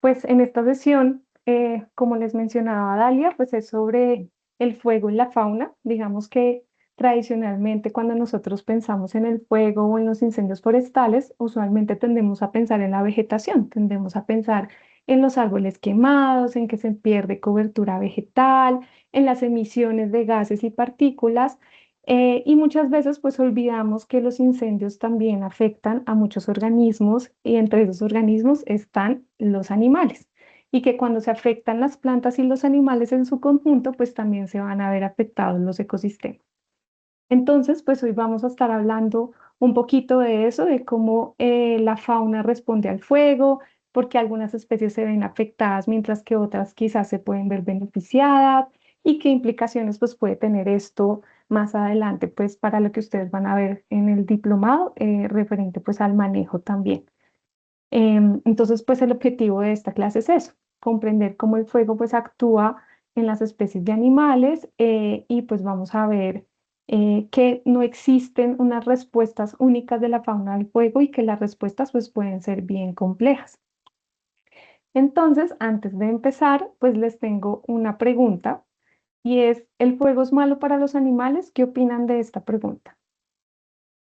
Pues en esta sesión, como les mencionaba Dalia, pues es sobre el fuego y la fauna. Digamos que tradicionalmente cuando nosotros pensamos en el fuego o en los incendios forestales, usualmente tendemos a pensar en la vegetación, tendemos a pensar en los árboles quemados, en que se pierde cobertura vegetal, en las emisiones de gases y partículas. Y muchas veces pues olvidamos que los incendios también afectan a muchos organismos y entre esos organismos están los animales. Y que cuando se afectan las plantas y los animales en su conjunto, pues también se van a ver afectados los ecosistemas. Entonces, pues hoy vamos a estar hablando un poquito de eso, de cómo la fauna responde al fuego, porque algunas especies se ven afectadas mientras que otras quizás se pueden ver beneficiadas y qué implicaciones pues puede tener esto más adelante pues para lo que ustedes van a ver en el diplomado referente pues al manejo también. Entonces pues el objetivo de esta clase es eso, comprender cómo el fuego pues actúa en las especies de animales y pues vamos a ver que no existen unas respuestas únicas de la fauna al fuego y que las respuestas pues pueden ser bien complejas. Entonces, antes de empezar, pues les tengo una pregunta y es, ¿el fuego es malo para los animales? ¿Qué opinan de esta pregunta?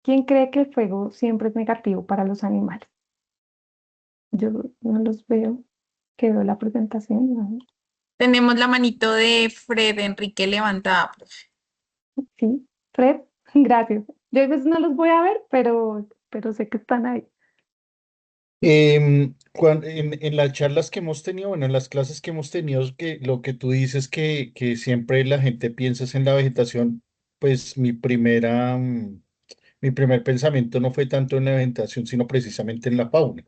¿Quién cree que el fuego siempre es negativo para los animales? Yo no los veo, quedó la presentación, ¿no? Tenemos la manito de Fred Enrique levantada, profe. Sí, Fred, gracias. Yo a veces no los voy a ver, pero sé que están ahí. En las charlas que hemos tenido, bueno, en las clases que hemos tenido, que lo que tú dices que siempre la gente piensa es en la vegetación, pues mi primer pensamiento no fue tanto en la vegetación, sino precisamente en la fauna.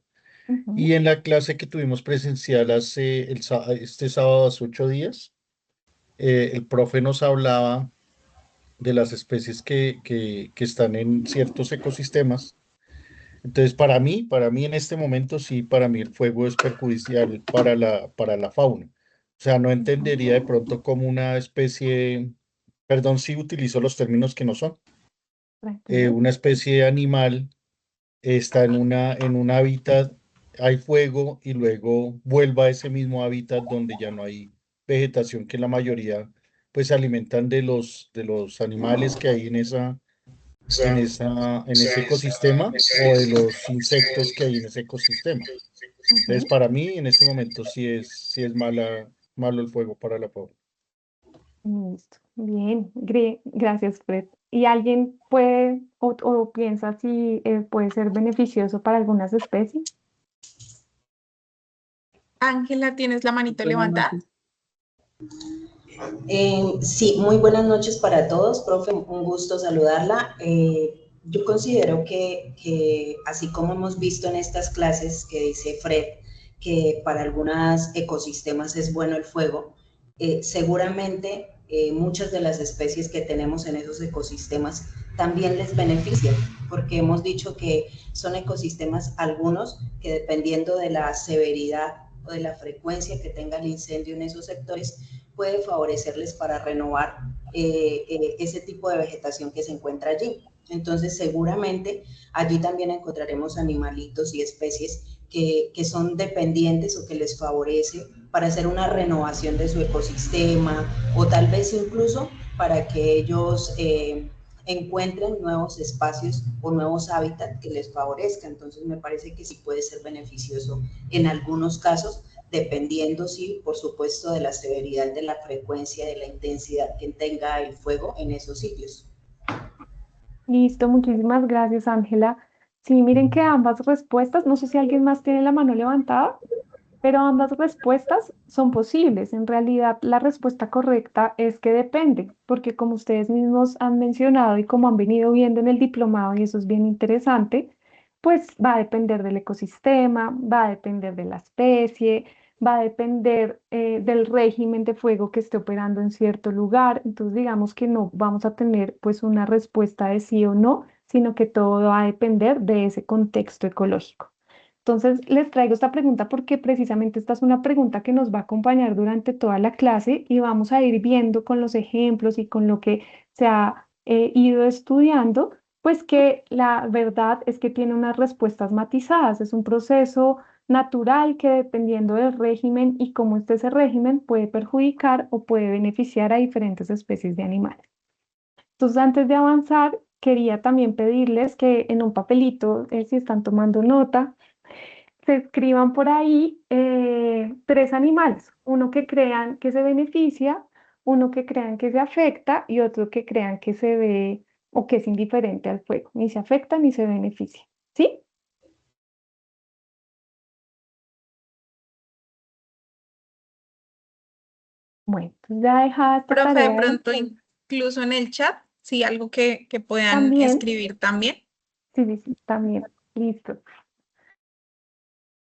Ujú, Y en la clase que tuvimos presencial este sábado hace 8 días, el profe nos hablaba de las especies que están en ciertos ecosistemas. Entonces, para mí en este momento sí, para mí el fuego es perjudicial para la fauna. O sea, no ujú, entendería de pronto como una especie, perdón si utilizo los términos que no son, tranquilo. una especie animal está en un hábitat, hay fuego y luego vuelva a ese mismo hábitat donde ya no hay vegetación, que la mayoría pues se alimentan de los animales que hay en ese ecosistema o de los insectos que hay en ese ecosistema. Entonces, Ujú. para mí, en este momento sí es malo el fuego para la fauna. Listo. Bien, gracias, Fred. ¿Y alguien puede o piensa si puede ser beneficioso para algunas especies? Ángela, tienes la manito Buenas levantada. noches. Sí, muy buenas noches para todos, profe, un gusto saludarla. Yo considero que, así como hemos visto en estas clases que dice Fred, que para algunos ecosistemas es bueno el fuego, seguramente muchas de las especies que tenemos en esos ecosistemas también les benefician, porque hemos dicho que son ecosistemas algunos que dependiendo de la severidad o de la frecuencia que tenga el incendio en esos sectores, puede favorecerles para renovar ese tipo de vegetación que se encuentra allí. Entonces, seguramente allí también encontraremos animalitos y especies que son dependientes o que les favorece para hacer una renovación de su ecosistema o tal vez incluso para que ellos encuentren nuevos espacios o nuevos hábitats que les favorezcan. Entonces, me parece que sí puede ser beneficioso en algunos casos, dependiendo, sí, por supuesto, de la severidad, de la frecuencia, de la intensidad que tenga el fuego en esos sitios. Listo, muchísimas gracias, Ángela. Sí, miren que ambas respuestas, no sé si alguien más tiene la mano levantada, pero ambas respuestas son posibles. En realidad, la respuesta correcta es que depende, porque como ustedes mismos han mencionado y como han venido viendo en el diplomado, y eso es bien interesante, pues va a depender del ecosistema, va a depender de la especie, va a depender del régimen de fuego que esté operando en cierto lugar. Entonces, digamos que no vamos a tener pues una respuesta de sí o no, sino que todo va a depender de ese contexto ecológico. Entonces, les traigo esta pregunta porque precisamente esta es una pregunta que nos va a acompañar durante toda la clase y vamos a ir viendo con los ejemplos y con lo que se ha ido estudiando Pues que la verdad es que tiene unas respuestas matizadas. Es un proceso natural que dependiendo del régimen y cómo esté ese régimen puede perjudicar o puede beneficiar a diferentes especies de animales. Entonces, antes de avanzar, quería también pedirles que en un papelito, si están tomando nota, se escriban por ahí tres animales, uno que crean que se beneficia, uno que crean que se afecta y otro que crean que se ve o que es indiferente al fuego, ni se afecta ni se beneficia. ¿Sí? Bueno, pues ya dejada esta Profe, de tarea pronto incluso en el chat, sí, algo que puedan también, escribir también. sí, sí, sí, también, listo.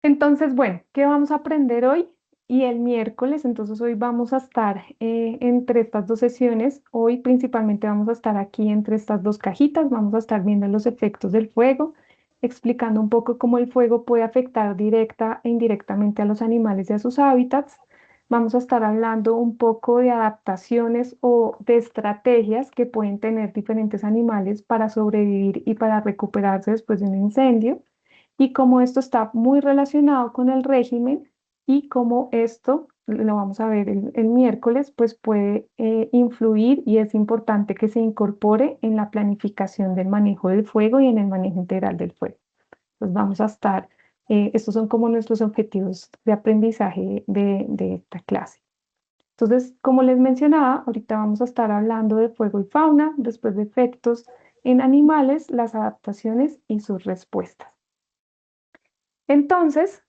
Entonces, bueno, ¿qué vamos a aprender hoy y el miércoles? Entonces, hoy vamos a estar entre estas dos sesiones. Hoy principalmente vamos a estar aquí entre estas dos cajitas. Vamos a estar viendo los efectos del fuego, explicando un poco cómo el fuego puede afectar directa e indirectamente a los animales y a sus hábitats. Vamos a estar hablando un poco de adaptaciones o de estrategias que pueden tener diferentes animales para sobrevivir y para recuperarse después de un incendio y cómo esto está muy relacionado con el régimen y cómo esto, lo vamos a ver el miércoles, pues puede influir y es importante que se incorpore en la planificación del manejo del fuego y en el manejo integral del fuego. Entonces vamos a estar, estos son como nuestros objetivos de aprendizaje de esta clase. Entonces, como les mencionaba, ahorita vamos a estar hablando de fuego y fauna, después de efectos en animales, las adaptaciones y sus respuestas. Entonces,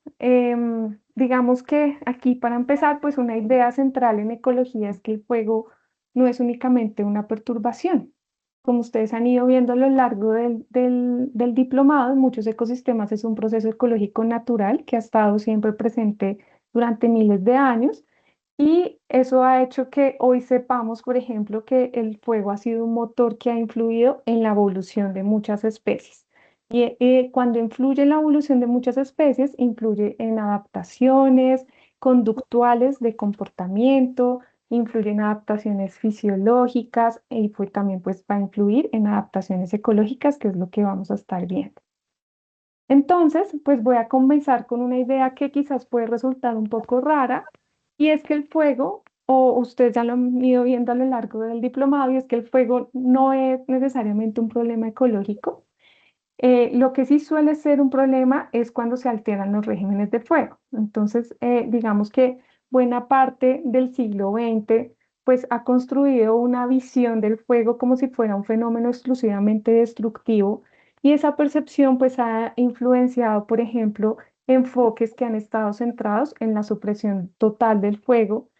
digamos que aquí para empezar, pues una idea central en ecología es que el fuego no es únicamente una perturbación. Como ustedes han ido viendo a lo largo del diplomado, en muchos ecosistemas es un proceso ecológico natural que ha estado siempre presente durante miles de años y eso ha hecho que hoy sepamos, por ejemplo, que el fuego ha sido un motor que ha influido en la evolución de muchas especies. Y cuando influye en la evolución de muchas especies, influye en adaptaciones conductuales de comportamiento, influye en adaptaciones fisiológicas y pues, también pues, va a influir en adaptaciones ecológicas, que es lo que vamos a estar viendo. Entonces, pues voy a comenzar con una idea que quizás puede resultar un poco rara, y es que el fuego, o ustedes ya lo han ido viendo a lo largo del diplomado, y es que el fuego no es necesariamente un problema ecológico. Lo que sí suele ser un problema es cuando se alteran los regímenes de fuego. Entonces, digamos que buena parte del siglo XX pues ha construido una visión del fuego como si fuera un fenómeno exclusivamente destructivo y esa percepción pues ha influenciado, por ejemplo, enfoques que han estado centrados en la supresión total del fuego,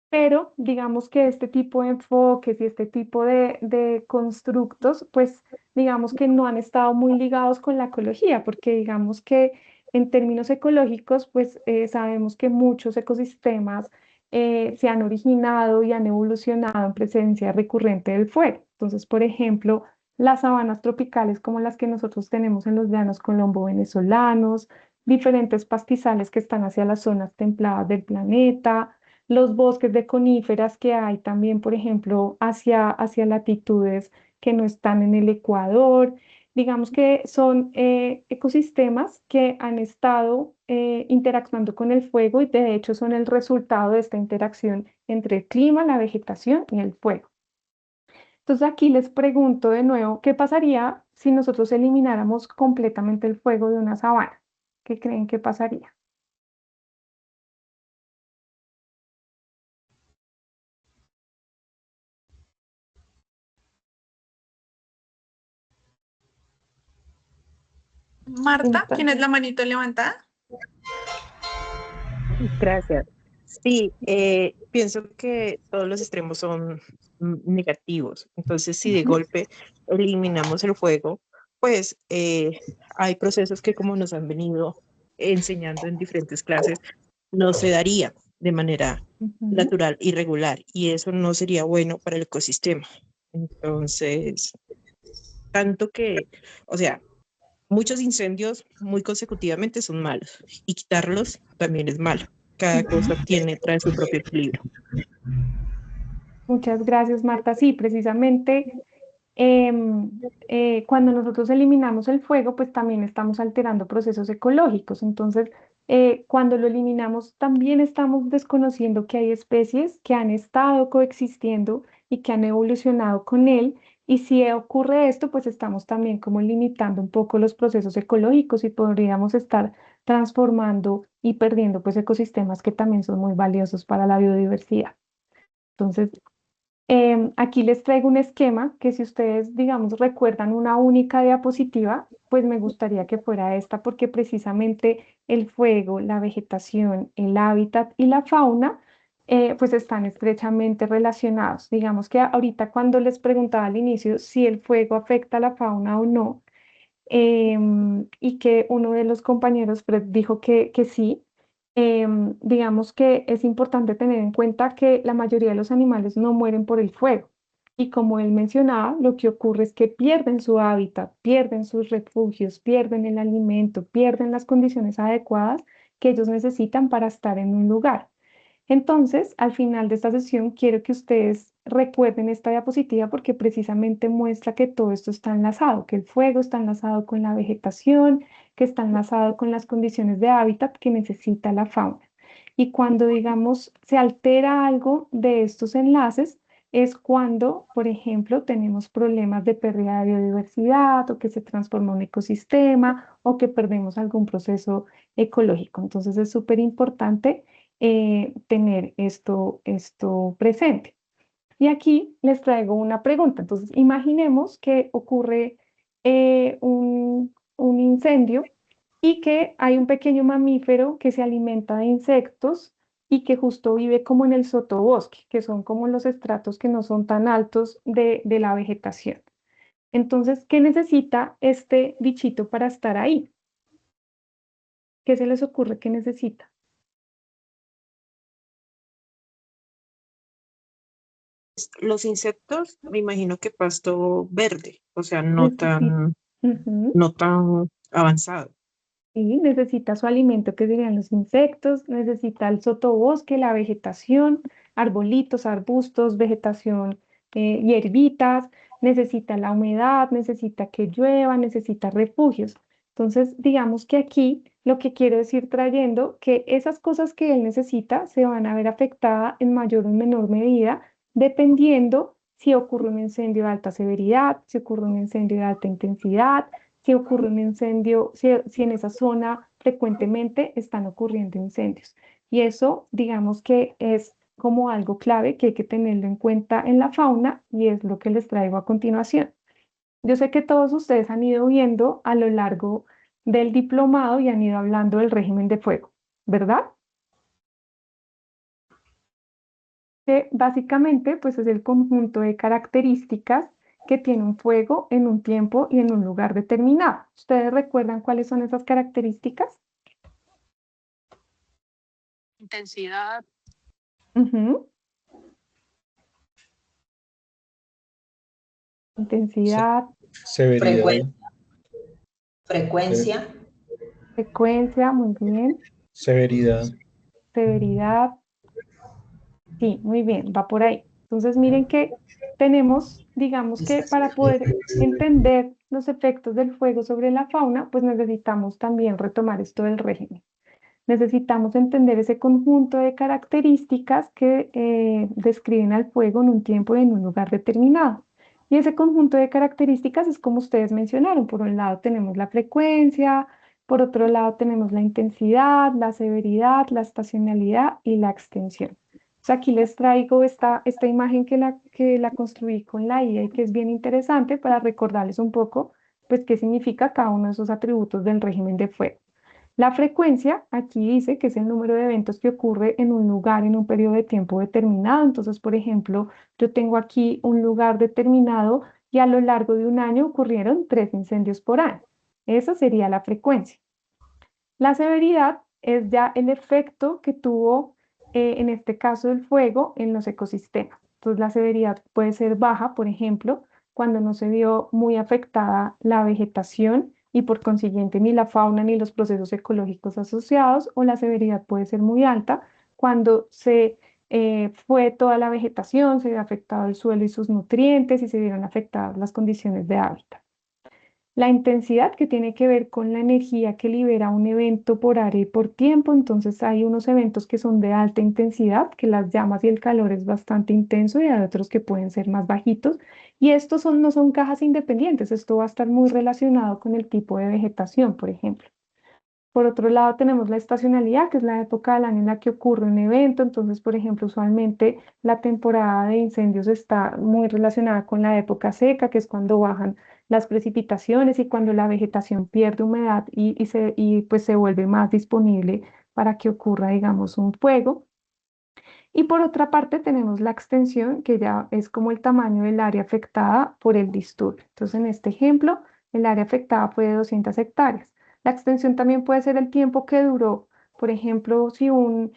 pero digamos que este tipo de enfoques y este tipo de constructos, pues digamos que no han estado muy ligados con la ecología, porque digamos que en términos ecológicos, pues sabemos que muchos ecosistemas se han originado y han evolucionado en presencia recurrente del fuego. Entonces, por ejemplo, las sabanas tropicales como las que nosotros tenemos en los llanos colombo-venezolanos, diferentes pastizales que están hacia las zonas templadas del planeta, los bosques de coníferas que hay también, por ejemplo, hacia latitudes que no están en el Ecuador. Digamos que son ecosistemas que han estado interactuando con el fuego y de hecho son el resultado de esta interacción entre el clima, la vegetación y el fuego. Entonces aquí les pregunto de nuevo, ¿qué pasaría si nosotros elimináramos completamente el fuego de una sabana? ¿Qué creen que pasaría? Marta, ¿tienes la manito levantada? Gracias. Sí, pienso que todos los extremos son negativos. Entonces, si de golpe eliminamos el fuego, pues hay procesos que como nos han venido enseñando en diferentes clases, no se daría de manera Ujú. natural y regular, y eso no sería bueno para el ecosistema. Entonces, tanto que, o sea, muchos incendios muy consecutivamente son malos y quitarlos también es malo. Cada cosa trae su propio equilibrio. Muchas gracias, Marta. Sí, precisamente cuando nosotros eliminamos el fuego, pues también estamos alterando procesos ecológicos. Entonces, cuando lo eliminamos, también estamos desconociendo que hay especies que han estado coexistiendo y que han evolucionado con él. Y si ocurre esto, pues estamos también como limitando un poco los procesos ecológicos y podríamos estar transformando y perdiendo pues ecosistemas que también son muy valiosos para la biodiversidad. Entonces, aquí les traigo un esquema que si ustedes, digamos, recuerdan una única diapositiva, pues me gustaría que fuera esta porque precisamente el fuego, la vegetación, el hábitat y la fauna, pues están estrechamente relacionados. Digamos que ahorita cuando les preguntaba al inicio si el fuego afecta a la fauna o no, y que uno de los compañeros Fred, dijo que sí. Digamos que es importante tener en cuenta que la mayoría de los animales no mueren por el fuego. Y como él mencionaba, lo que ocurre es que pierden su hábitat, pierden sus refugios, pierden el alimento, pierden las condiciones adecuadas que ellos necesitan para estar en un lugar. Entonces, al final de esta sesión, quiero que ustedes recuerden esta diapositiva porque precisamente muestra que todo esto está enlazado, que el fuego está enlazado con la vegetación, que está enlazado con las condiciones de hábitat que necesita la fauna. Y cuando, digamos, se altera algo de estos enlaces, es cuando, por ejemplo, tenemos problemas de pérdida de biodiversidad o que se transforma un ecosistema o que perdemos algún proceso ecológico. Entonces, es súper importante tener esto presente. Y aquí les traigo una pregunta. Entonces, imaginemos que ocurre un incendio y que hay un pequeño mamífero que se alimenta de insectos y que justo vive como en el sotobosque, que son como los estratos que no son tan altos de la vegetación. Entonces, ¿qué necesita este bichito para estar ahí? ¿Qué se les ocurre que necesita? Los insectos, me imagino que pasto verde, o sea, Necesita. Ujú. no tan avanzado. Sí, necesita su alimento que serían los insectos, necesita el sotobosque, la vegetación, arbolitos, arbustos, vegetación, hierbitas, necesita la humedad, necesita que llueva, necesita refugios. Entonces, digamos que aquí lo que quiero decir trayendo que esas cosas que él necesita se van a ver afectadas en mayor o menor medida dependiendo si ocurre un incendio de alta severidad, si ocurre un incendio de alta intensidad, si ocurre un incendio, si en esa zona frecuentemente están ocurriendo incendios. Y eso, digamos que es como algo clave que hay que tenerlo en cuenta en la fauna y es lo que les traigo a continuación. Yo sé que todos ustedes han ido viendo a lo largo del diplomado y han ido hablando del régimen de fuego, ¿verdad? Que básicamente pues es el conjunto de características que tiene un fuego en un tiempo y en un lugar determinado. ¿Ustedes recuerdan cuáles son esas características? Intensidad, Ujú. Se- Intensidad, Severidad, se- Frecuencia, frecuencia, muy bien. severidad. Severidad, sí, muy bien, va por ahí. Entonces miren que tenemos, digamos que para poder entender los efectos del fuego sobre la fauna, pues necesitamos también retomar esto del régimen. Necesitamos entender ese conjunto de características que describen al fuego en un tiempo y en un lugar determinado. Y ese conjunto de características es como ustedes mencionaron. Por un lado tenemos la frecuencia, por otro lado tenemos la intensidad, la severidad, la estacionalidad y la extensión. O sea, aquí les traigo esta imagen que la construí con la IA y que es bien interesante para recordarles un poco, pues, qué significa cada uno de esos atributos del régimen de fuego. La frecuencia, aquí dice que es el número de eventos que ocurre en un lugar en un periodo de tiempo determinado. Entonces, por ejemplo, yo tengo aquí un lugar determinado y a lo largo de un año ocurrieron 3 incendios por año. Esa sería la frecuencia. La severidad es ya el efecto que tuvo, en este caso, el fuego en los ecosistemas. Entonces, la severidad puede ser baja, por ejemplo, cuando no se vio muy afectada la vegetación y por consiguiente ni la fauna ni los procesos ecológicos asociados, o la severidad puede ser muy alta cuando se fue toda la vegetación, se vio afectado el suelo y sus nutrientes y se vieron afectadas las condiciones de hábitat. La intensidad que tiene que ver con la energía que libera un evento por área y por tiempo, entonces hay unos eventos que son de alta intensidad, que las llamas y el calor es bastante intenso y hay otros que pueden ser más bajitos y estos no son cajas independientes, esto va a estar muy relacionado con el tipo de vegetación, por ejemplo. Por otro lado, tenemos la estacionalidad, que es la época del año en la que ocurre un evento. Entonces, por ejemplo, usualmente la temporada de incendios está muy relacionada con la época seca, que es cuando bajan las precipitaciones y cuando la vegetación pierde humedad y pues se vuelve más disponible para que ocurra, digamos, un fuego. Y por otra parte tenemos la extensión, que ya es como el tamaño del área afectada por el disturbio. Entonces, en este ejemplo, el área afectada fue de 200 hectáreas. La extensión también puede ser el tiempo que duró. Por ejemplo, si un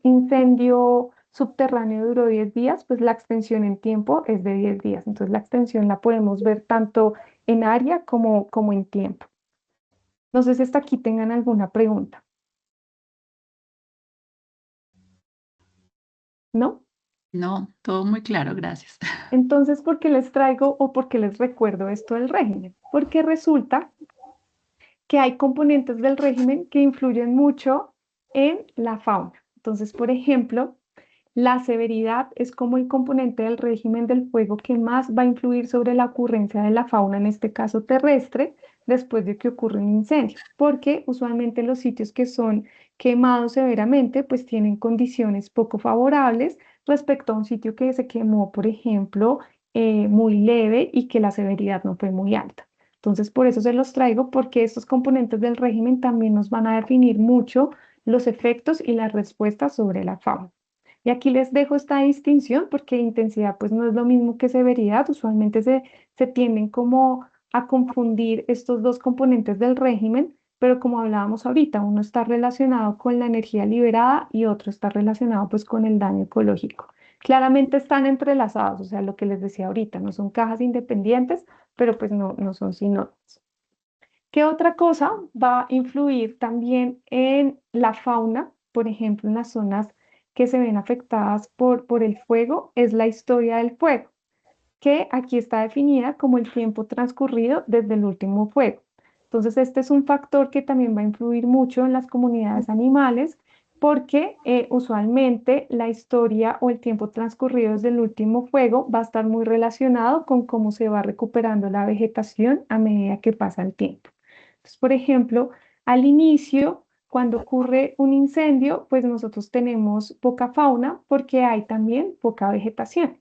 incendio subterráneo duró 10 días, pues la extensión en tiempo es de 10 días. Entonces, la extensión la podemos ver tanto en área como en tiempo. No sé si hasta aquí tengan alguna pregunta. ¿No? No, todo muy claro, gracias. Entonces, ¿por qué les traigo o por qué les recuerdo esto del régimen? Porque resulta que hay componentes del régimen que influyen mucho en la fauna. Entonces, por ejemplo, la severidad es como el componente del régimen del fuego que más va a influir sobre la ocurrencia de la fauna, en este caso terrestre, después de que ocurre un incendio, porque usualmente los sitios que son quemados severamente, pues tienen condiciones poco favorables respecto a un sitio que se quemó, por ejemplo, muy leve y que la severidad no fue muy alta. Entonces, por eso se los traigo, porque estos componentes del régimen también nos van a definir mucho los efectos y las respuestas sobre la fauna. Y aquí les dejo esta distinción porque intensidad pues no es lo mismo que severidad. Usualmente se tienden como a confundir estos dos componentes del régimen, pero como hablábamos ahorita, uno está relacionado con la energía liberada y otro está relacionado pues con el daño ecológico. Claramente están entrelazados, o sea, lo que les decía ahorita, no son cajas independientes, pero pues no son sinónimos. ¿Qué otra cosa va a influir también en la fauna? Por ejemplo, en las zonas que se ven afectadas por el fuego, es la historia del fuego, que aquí está definida como el tiempo transcurrido desde el último fuego. Entonces, este es un factor que también va a influir mucho en las comunidades animales, porque usualmente la historia o el tiempo transcurrido desde el último fuego va a estar muy relacionado con cómo se va recuperando la vegetación a medida que pasa el tiempo. Entonces, por ejemplo, al inicio, cuando ocurre un incendio, pues nosotros tenemos poca fauna porque hay también poca vegetación.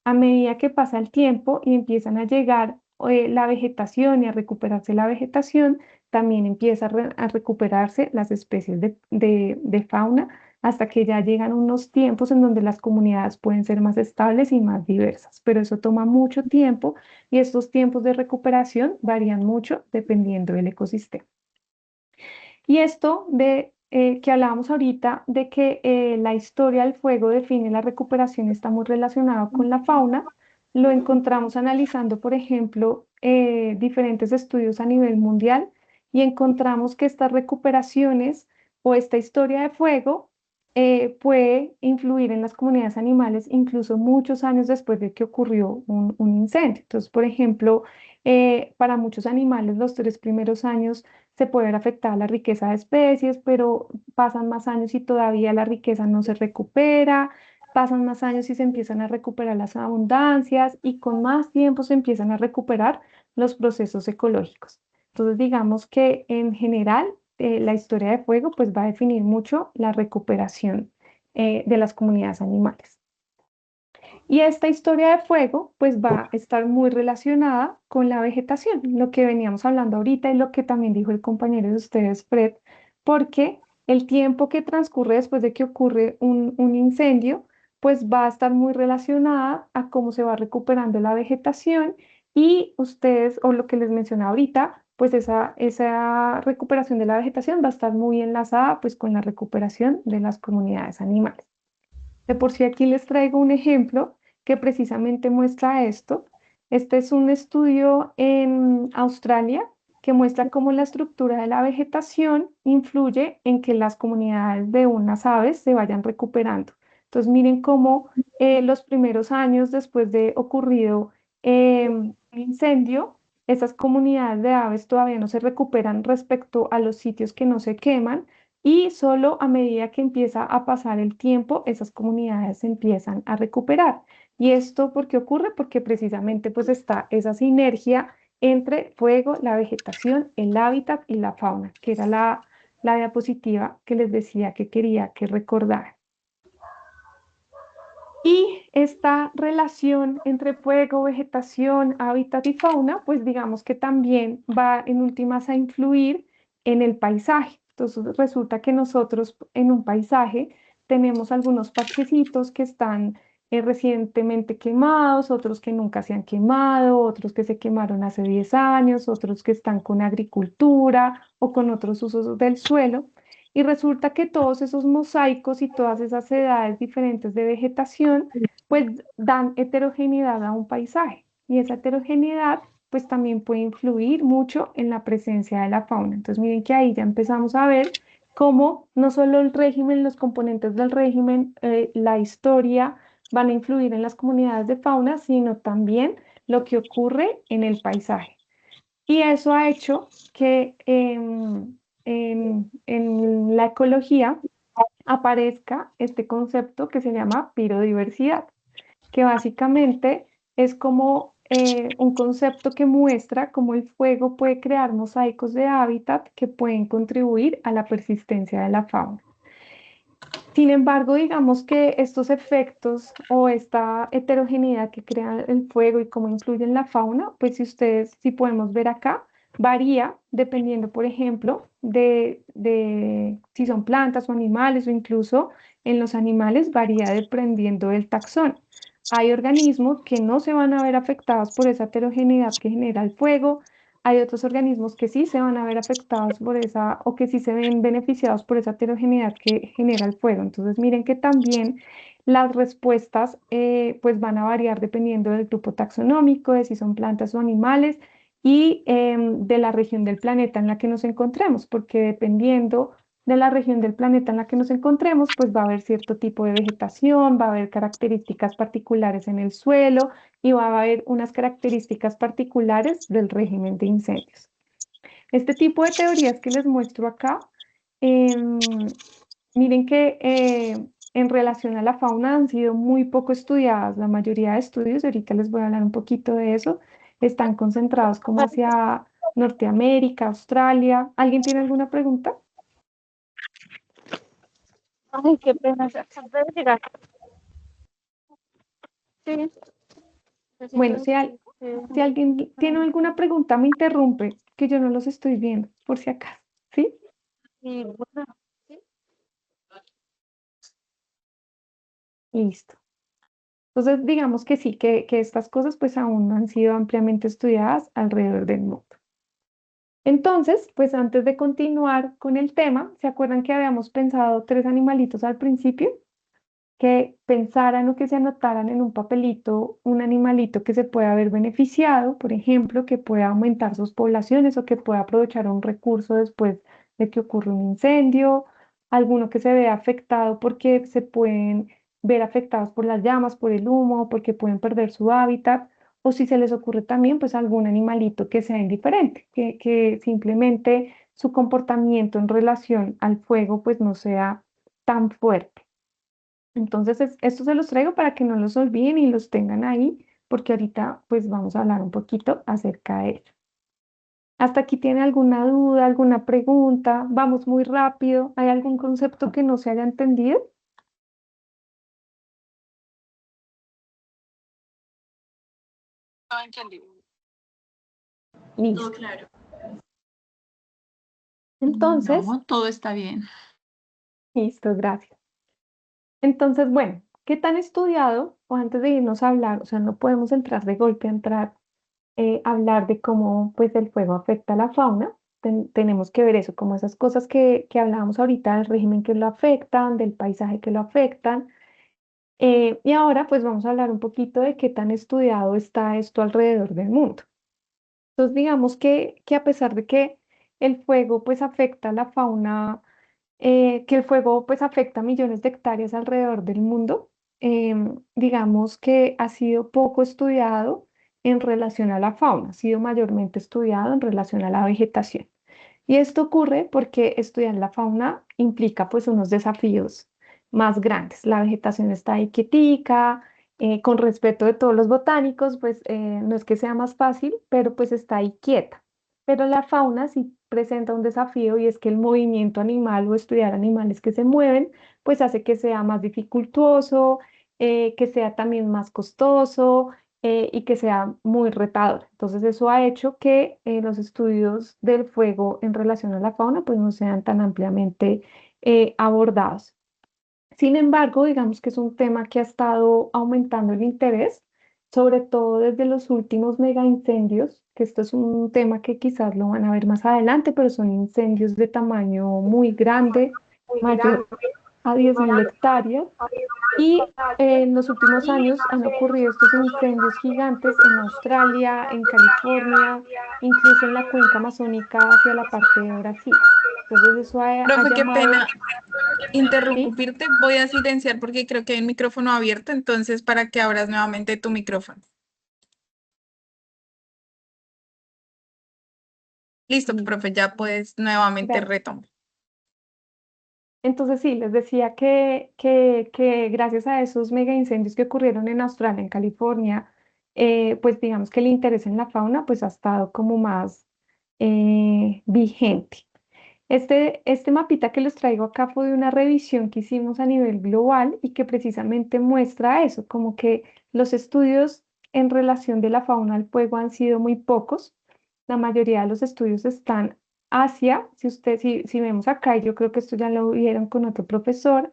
A medida que pasa el tiempo y empiezan a llegar la vegetación y a recuperarse la vegetación, también empieza a recuperarse las especies de fauna hasta que ya llegan unos tiempos en donde las comunidades pueden ser más estables y más diversas. Pero eso toma mucho tiempo y estos tiempos de recuperación varían mucho dependiendo del ecosistema. Y esto de que hablábamos ahorita de que la historia del fuego define la recuperación está muy relacionado con la fauna, lo encontramos analizando, por ejemplo, diferentes estudios a nivel mundial y encontramos que estas recuperaciones o esta historia de fuego puede influir en las comunidades animales incluso muchos años después de que ocurrió un incendio. Entonces, por ejemplo, para muchos animales los 3 primeros años se puede ver afectada la riqueza de especies, pero pasan más años y todavía la riqueza no se recupera, pasan más años y se empiezan a recuperar las abundancias y con más tiempo se empiezan a recuperar los procesos ecológicos. Entonces, digamos que en general la historia de fuego pues va a definir mucho la recuperación de las comunidades animales. Y esta historia de fuego pues va a estar muy relacionada con la vegetación, lo que veníamos hablando ahorita y lo que también dijo el compañero de ustedes, Fred, porque el tiempo que transcurre después de que ocurre un incendio pues va a estar muy relacionada a cómo se va recuperando la vegetación y ustedes, o lo que les mencioné ahorita, pues esa recuperación de la vegetación va a estar muy enlazada pues con la recuperación de las comunidades animales. De por sí aquí les traigo un ejemplo que precisamente muestra esto. Este es un estudio en Australia que muestra cómo la estructura de la vegetación influye en que las comunidades de unas aves se vayan recuperando. Entonces, miren cómo los primeros años después de ocurrido un incendio, esas comunidades de aves todavía no se recuperan respecto a los sitios que no se queman y solo a medida que empieza a pasar el tiempo, esas comunidades se empiezan a recuperar. ¿Y esto por qué ocurre? Porque precisamente pues está esa sinergia entre fuego, la vegetación, el hábitat y la fauna, que era la diapositiva que les decía que quería que recordaran. Y esta relación entre fuego, vegetación, hábitat y fauna, pues digamos que también va en últimas a influir en el paisaje. Entonces resulta que nosotros en un paisaje tenemos algunos parchecitos que están recientemente quemados, otros que nunca se han quemado, otros que se quemaron hace 10 años, otros que están con agricultura o con otros usos del suelo. Y resulta que todos esos mosaicos y todas esas edades diferentes de vegetación, pues dan heterogeneidad a un paisaje. Y esa heterogeneidad, pues también puede influir mucho en la presencia de la fauna. Entonces, miren que ahí ya empezamos a ver cómo no solo el régimen, los componentes del régimen, la historia van a influir en las comunidades de fauna, sino también lo que ocurre en el paisaje. Y eso ha hecho que en la ecología aparezca este concepto que se llama biodiversidad, que básicamente es como un concepto que muestra cómo el fuego puede crear mosaicos de hábitat que pueden contribuir a la persistencia de la fauna. Sin embargo, digamos que estos efectos o esta heterogeneidad que crea el fuego y cómo influye en la fauna, pues si podemos ver acá, varía dependiendo, por ejemplo, de si son plantas o animales o incluso en los animales varía dependiendo del taxón. Hay organismos que no se van a ver afectados por esa heterogeneidad que genera el fuego. Hay otros organismos que sí se van a ver afectados por esa o que sí se ven beneficiados por esa heterogeneidad que genera el fuego. Entonces, miren que también las respuestas pues van a variar dependiendo del grupo taxonómico, de si son plantas o animales y de la región del planeta en la que nos encontremos, porque dependiendo de la región del planeta en la que nos encontremos, pues va a haber cierto tipo de vegetación, va a haber características particulares en el suelo y va a haber unas características particulares del régimen de incendios. Este tipo de teorías que les muestro acá, miren que en relación a la fauna han sido muy poco estudiadas. La mayoría de estudios, ahorita les voy a hablar un poquito de eso, están concentrados como hacia Norteamérica, Australia. ¿Alguien tiene alguna pregunta? Ay, qué pena, se acaba de llegar. Sí, Bueno, necesito si alguien tiene alguna pregunta, me interrumpe, que yo no los estoy viendo, por si acaso. ¿Sí? y bueno, sí. Listo. Entonces, digamos que sí, que estas cosas pues aún no han sido ampliamente estudiadas alrededor del mundo. Entonces, pues antes de continuar con el tema, ¿se acuerdan que habíamos pensado 3 animalitos al principio? Que pensaran o que se anotaran en un papelito un animalito que se pueda haber beneficiado, por ejemplo, que pueda aumentar sus poblaciones o que pueda aprovechar un recurso después de que ocurre un incendio, alguno que se vea afectado porque se pueden ver afectados por las llamas, por el humo, porque pueden perder su hábitat, o si se les ocurre también, pues algún animalito que sea indiferente, que simplemente su comportamiento en relación al fuego pues no sea tan fuerte. Entonces, estos se los traigo para que no los olviden y los tengan ahí, porque ahorita pues vamos a hablar un poquito acerca de ello. ¿Hasta aquí tiene alguna duda, alguna pregunta? Vamos muy rápido. ¿Hay algún concepto que no se haya entendido? No entendí. Listo. Todo claro. Entonces, No, todo está bien. listo, gracias. Entonces, bueno, ¿qué tan estudiado? O antes de irnos a hablar, o sea, no podemos entrar de golpe a entrar hablar de cómo pues el fuego afecta a la fauna. Tenemos que ver eso, como esas cosas que hablábamos ahorita, del régimen que lo afectan, del paisaje que lo afectan. Y ahora pues vamos a hablar un poquito de qué tan estudiado está esto alrededor del mundo. Entonces, digamos que a pesar de que el fuego pues afecta a la fauna, que el fuego pues afecta a millones de hectáreas alrededor del mundo, digamos que ha sido poco estudiado en relación a la fauna, ha sido mayormente estudiado en relación a la vegetación. Y esto ocurre porque estudiar la fauna implica pues unos desafíos más grandes. La vegetación está ahí quietica, con respeto de todos los botánicos, pues no es que sea más fácil, pero pues está ahí quieta. Pero la fauna sí presenta un desafío y es que el movimiento animal o estudiar animales que se mueven, pues hace que sea más dificultuoso, que sea también más costoso y que sea muy retador. Entonces eso ha hecho que los estudios del fuego en relación a la fauna pues no sean tan ampliamente abordados. Sin embargo, digamos que es un tema que ha estado aumentando el interés, sobre todo desde los últimos mega incendios, que esto es un tema que quizás lo van a ver más adelante, pero son incendios de tamaño muy grande, mayor a 10.000 hectáreas. Y en los últimos años han ocurrido estos incendios gigantes en Australia, en California, incluso en la cuenca amazónica hacia la parte de Brasil. Entonces eso ha Profe, qué llamado, pena ¿sí? interrumpirte. Voy a silenciar porque creo que hay un micrófono abierto, entonces para que abras nuevamente tu micrófono. Listo, Sí, profe, ya puedes nuevamente gracias. retomar. Entonces sí, les decía que gracias a esos mega incendios que ocurrieron en Australia, en California, pues digamos que el interés en la fauna pues ha estado como más vigente. Este mapita que les traigo acá fue de una revisión que hicimos a nivel global y que precisamente muestra eso, como que los estudios en relación de la fauna al fuego han sido muy pocos. La mayoría de los estudios están hacia, si vemos acá, y yo creo que esto ya lo vieron con otro profesor,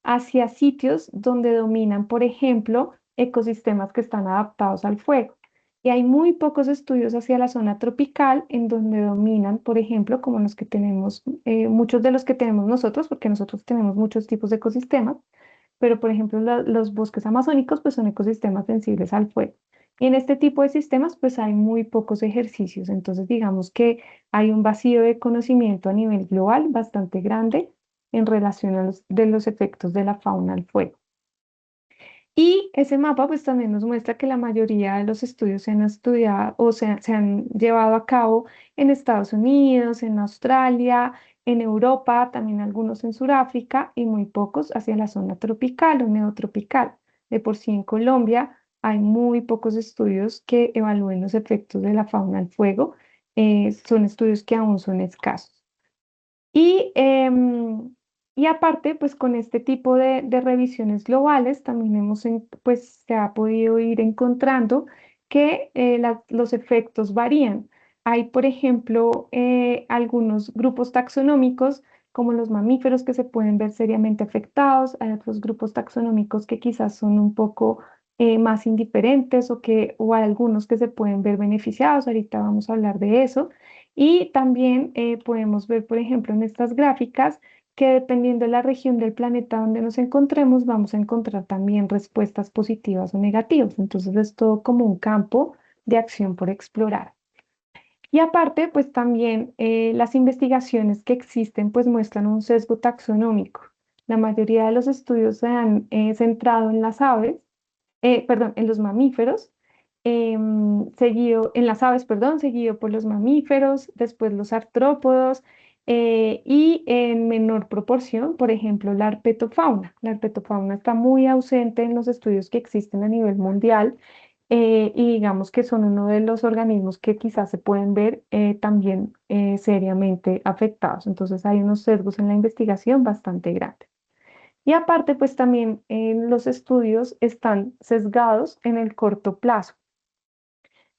hacia sitios donde dominan, por ejemplo, ecosistemas que están adaptados al fuego. Y hay muy pocos estudios hacia la zona tropical en donde dominan, por ejemplo, como los que tenemos, muchos de los que tenemos nosotros, porque nosotros tenemos muchos tipos de ecosistemas, pero por ejemplo los bosques amazónicos pues son ecosistemas sensibles al fuego. Y en este tipo de sistemas pues hay muy pocos ejercicios, entonces digamos que hay un vacío de conocimiento a nivel global bastante grande en relación a los efectos de la fauna al fuego. Y ese mapa pues también nos muestra que la mayoría de los estudios se han estudiado o se han llevado a cabo en Estados Unidos, en Australia, en Europa, también algunos en Sudáfrica y muy pocos hacia la zona tropical o neotropical. De por sí en Colombia hay muy pocos estudios que evalúen los efectos de la fauna al fuego. Son estudios que aún son escasos. Y, y aparte, pues con este tipo de revisiones globales también pues se ha podido ir encontrando que los efectos varían. Hay, por ejemplo, algunos grupos taxonómicos como los mamíferos que se pueden ver seriamente afectados, hay otros grupos taxonómicos que quizás son un poco más indiferentes o hay algunos que se pueden ver beneficiados. Ahorita vamos a hablar de eso. Y también podemos ver, por ejemplo, en estas gráficas que dependiendo de la región del planeta donde nos encontremos, vamos a encontrar también respuestas positivas o negativas. Entonces es todo como un campo de acción por explorar. Y aparte, pues también las investigaciones que existen pues muestran un sesgo taxonómico. La mayoría de los estudios se han centrado en las aves, perdón, en los mamíferos, seguido, en las aves, perdón, seguido por los mamíferos, después los artrópodos y en menor proporción, por ejemplo, la herpetofauna. La herpetofauna está muy ausente en los estudios que existen a nivel mundial y digamos que son uno de los organismos que quizás se pueden ver también seriamente afectados. Entonces hay unos sesgos en la investigación bastante grandes. Y aparte, pues también los estudios están sesgados en el corto plazo.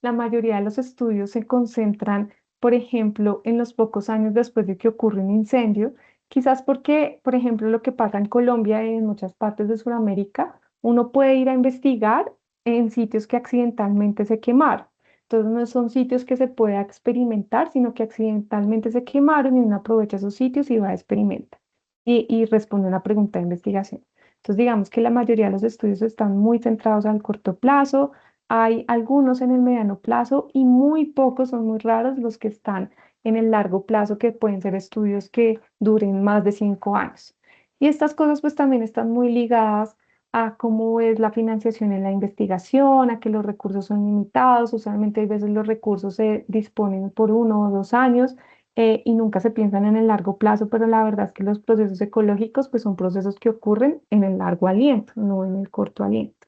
La mayoría de los estudios se concentran, por ejemplo, en los pocos años después de que ocurre un incendio, quizás porque, por ejemplo, lo que pasa en Colombia y en muchas partes de Sudamérica, uno puede ir a investigar en sitios que accidentalmente se quemaron. Entonces no son sitios que se pueda experimentar, sino que accidentalmente se quemaron y uno aprovecha esos sitios y va a experimentar y responde una pregunta de investigación. Entonces digamos que la mayoría de los estudios están muy centrados al corto plazo, hay algunos en el mediano plazo y muy pocos, son muy raros los que están en el largo plazo, que pueden ser estudios que duren más de 5 años. Y estas cosas pues también están muy ligadas a cómo es la financiación en la investigación, a que los recursos son limitados. Usualmente hay veces los recursos se disponen por 1 o 2 años, y nunca se piensan en el largo plazo, pero la verdad es que los procesos ecológicos pues son procesos que ocurren en el largo aliento, no en el corto aliento.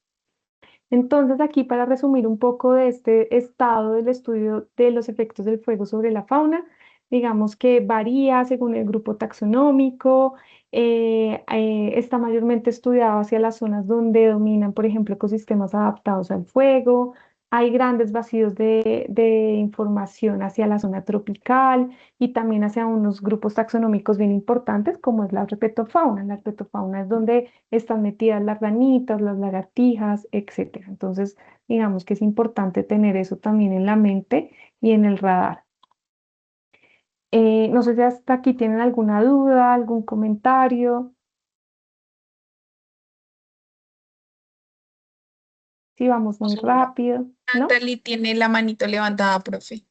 Entonces, aquí para resumir un poco de este estado del estudio de los efectos del fuego sobre la fauna, digamos que varía según el grupo taxonómico. Está mayormente estudiado hacia las zonas donde dominan, por ejemplo, ecosistemas adaptados al fuego. Hay grandes vacíos de información hacia la zona tropical y también hacia unos grupos taxonómicos bien importantes como es la herpetofauna. La herpetofauna es donde están metidas las ranitas, las lagartijas, etcétera. Entonces, digamos que es importante tener eso también en la mente y en el radar. No sé si hasta aquí tienen alguna duda, algún comentario. Si vamos muy rápido, ¿no? Natalie tiene la manito levantada, profe.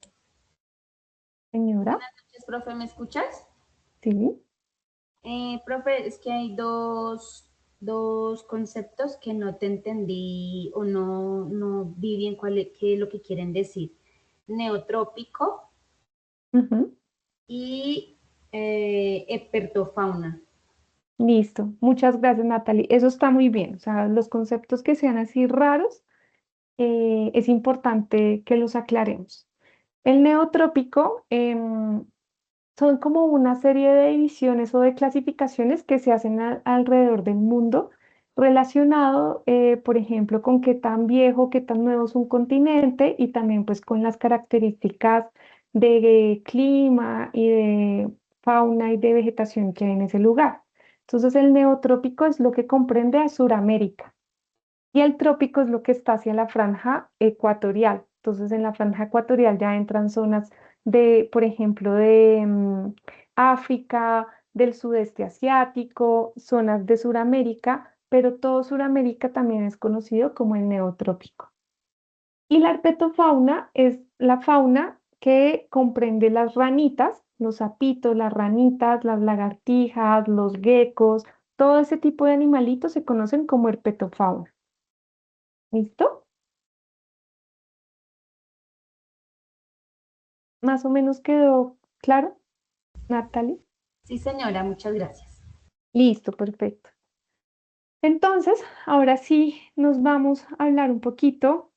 Señora, Buenas noches, profe, ¿me escuchas? sí. Profe, es que hay dos conceptos que no te entendí o no vi bien qué es lo que quieren decir. Neotrópico Ujú. y herpetofauna. Listo. Muchas gracias, Natalie. Eso está muy bien. O sea, los conceptos que sean así raros, es importante que los aclaremos. El neotrópico, son como una serie de divisiones o de clasificaciones que se hacen alrededor del mundo relacionado, por ejemplo, con qué tan viejo, qué tan nuevo es un continente y también pues con las características de clima y de fauna y de vegetación que hay en ese lugar. Entonces el neotrópico es lo que comprende a Sudamérica y el trópico es lo que está hacia la franja ecuatorial. Entonces, en la franja ecuatorial ya entran zonas de, por ejemplo, de África, del sudeste asiático, zonas de Sudamérica, pero todo Sudamérica también es conocido como el neotrópico. Y la herpetofauna es la fauna que comprende las ranitas, los sapitos, las ranitas, las lagartijas, los geckos, todo ese tipo de animalitos se conocen como herpetofauna. ¿Listo? Más o menos quedó claro, Natalie. Sí, señora, muchas gracias. Listo, perfecto. Entonces, ahora sí nos vamos a hablar un poquito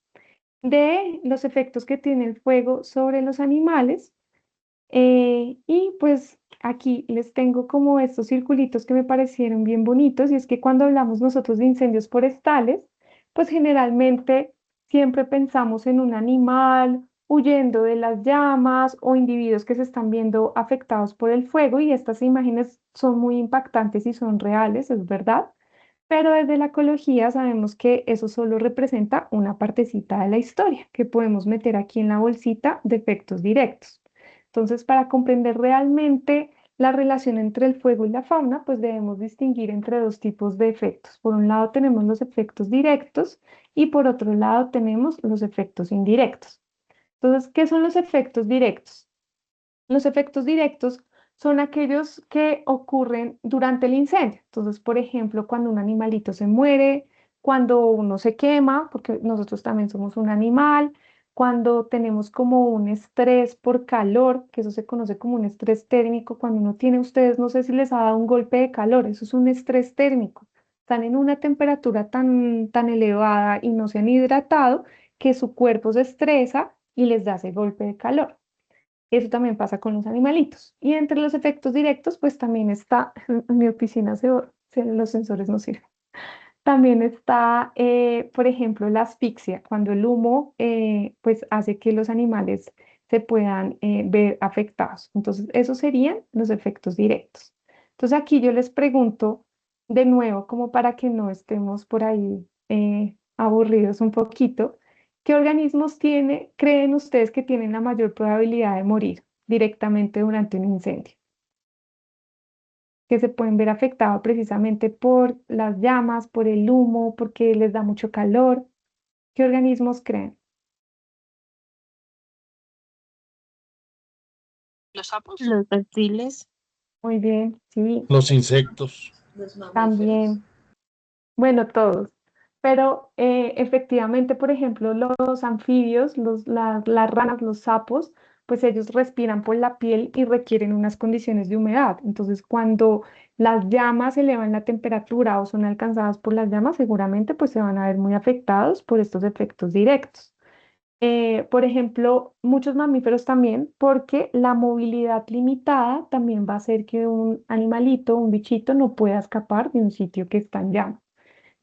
de los efectos que tiene el fuego sobre los animales. Y pues aquí les tengo como estos circulitos que me parecieron bien bonitos, y es que cuando hablamos nosotros de incendios forestales, pues generalmente siempre pensamos en un animal huyendo de las llamas o individuos que se están viendo afectados por el fuego, y estas imágenes son muy impactantes y son reales, es verdad. Pero desde la ecología sabemos que eso solo representa una partecita de la historia que podemos meter aquí en la bolsita de efectos directos. Entonces, para comprender realmente la relación entre el fuego y la fauna, pues debemos distinguir entre dos tipos de efectos. Por un lado tenemos los efectos directos y por otro lado tenemos los efectos indirectos. Entonces, ¿qué son los efectos directos? Los efectos directos son aquellos que ocurren durante el incendio. Entonces, por ejemplo, cuando un animalito se muere, cuando uno se quema, porque nosotros también somos un animal, cuando tenemos como un estrés por calor, que eso se conoce como un estrés térmico, cuando uno tiene, ustedes no sé si les ha dado un golpe de calor, eso es un estrés térmico. Están en una temperatura tan elevada y no se han hidratado que su cuerpo se estresa y les da ese golpe de calor. Eso también pasa con los animalitos. Y entre los efectos directos, pues también está, en mi oficina los sensores no sirven. También está, por ejemplo, la asfixia, cuando el humo pues hace que los animales se puedan ver afectados. Entonces, esos serían los efectos directos. Entonces, aquí yo les pregunto de nuevo, como para que no estemos por ahí aburridos un poquito, ¿qué organismos creen ustedes que tienen la mayor probabilidad de morir directamente durante un incendio? Que se pueden ver afectados precisamente por las llamas, por el humo, porque les da mucho calor. ¿Qué organismos creen? ¿Los sapos? Los reptiles. Muy bien, sí, Los insectos. Los mamíferos. también. Bueno, todos. Pero efectivamente, por ejemplo, los anfibios, las ranas, los sapos, pues ellos respiran por la piel y requieren unas condiciones de humedad. Entonces, cuando las llamas elevan la temperatura o son alcanzadas por las llamas, seguramente pues se van a ver muy afectados por estos efectos directos. Por ejemplo, muchos mamíferos también, porque la movilidad limitada también va a hacer que un animalito, un bichito, no pueda escapar de un sitio que está en llamas.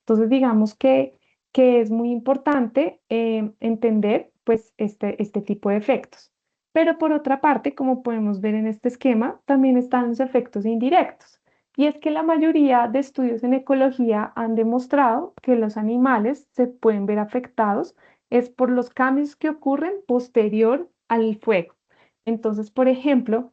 Entonces, digamos que es muy importante entender pues este tipo de efectos. Pero por otra parte, como podemos ver en este esquema, también están los efectos indirectos. Y es que la mayoría de estudios en ecología han demostrado que los animales se pueden ver afectados es por los cambios que ocurren posterior al fuego. Entonces, por ejemplo,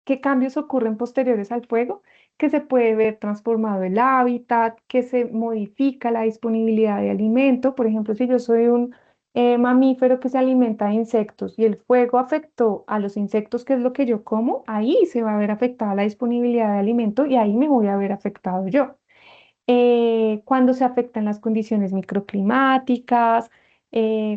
¿qué cambios ocurren posteriores al fuego? Que se puede ver transformado el hábitat, que se modifica la disponibilidad de alimento. Por ejemplo, si yo soy un mamífero que se alimenta de insectos y el fuego afectó a los insectos, que es lo que yo como, ahí se va a ver afectada la disponibilidad de alimento y ahí me voy a ver afectado yo. Cuando se afectan las condiciones microclimáticas,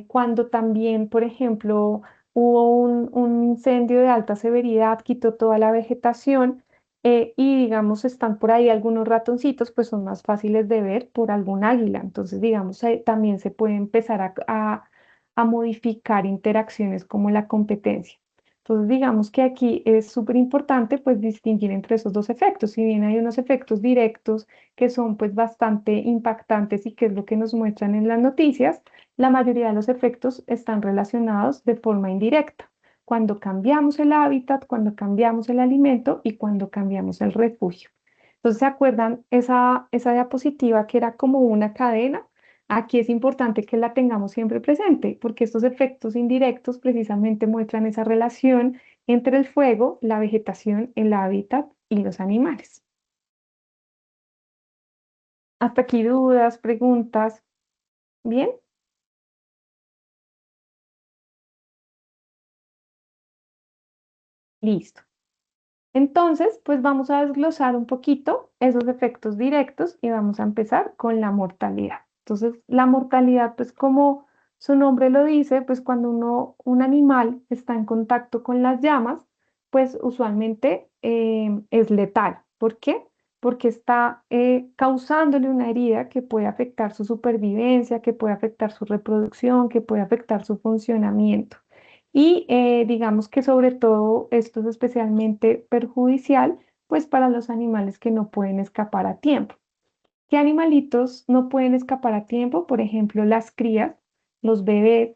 cuando también, por ejemplo, hubo un incendio de alta severidad, quitó toda la vegetación y digamos están por ahí algunos ratoncitos, pues son más fáciles de ver por algún águila. Entonces, digamos, también se puede empezar a modificar interacciones como la competencia. Entonces, digamos que aquí es súper importante pues distinguir entre esos dos efectos. Si bien hay unos efectos directos que son pues bastante impactantes y que es lo que nos muestran en las noticias, la mayoría de los efectos están relacionados de forma indirecta. Cuando cambiamos el hábitat, cuando cambiamos el alimento y cuando cambiamos el refugio. Entonces, ¿se acuerdan esa diapositiva que era como una cadena? Aquí es importante que la tengamos siempre presente, porque estos efectos indirectos precisamente muestran esa relación entre el fuego, la vegetación, el hábitat y los animales. Hasta aquí dudas, preguntas. ¿Bien? Listo. Entonces, pues vamos a desglosar un poquito esos efectos directos y vamos a empezar con la mortalidad. Entonces, la mortalidad, pues como su nombre lo dice, pues cuando un animal está en contacto con las llamas, pues usualmente es letal. ¿Por qué? Porque está causándole una herida que puede afectar su supervivencia, que puede afectar su reproducción, que puede afectar su funcionamiento. Y digamos que sobre todo esto es especialmente perjudicial, pues para los animales que no pueden escapar a tiempo. ¿Qué animalitos no pueden escapar a tiempo? Por ejemplo, las crías, los bebés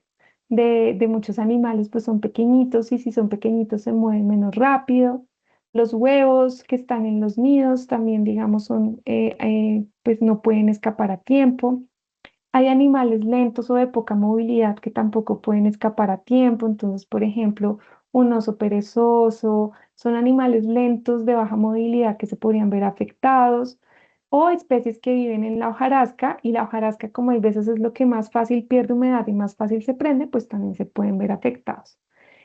de muchos animales, pues son pequeñitos y si son pequeñitos se mueven menos rápido. Los huevos que están en los nidos también, digamos, pues no pueden escapar a tiempo. Hay animales lentos o de poca movilidad que tampoco pueden escapar a tiempo. Entonces, por ejemplo, un oso perezoso, son animales lentos de baja movilidad que se podrían ver afectados. O especies que viven en la hojarasca y la hojarasca, como hay veces es lo que más fácil pierde humedad y más fácil se prende, pues también se pueden ver afectados.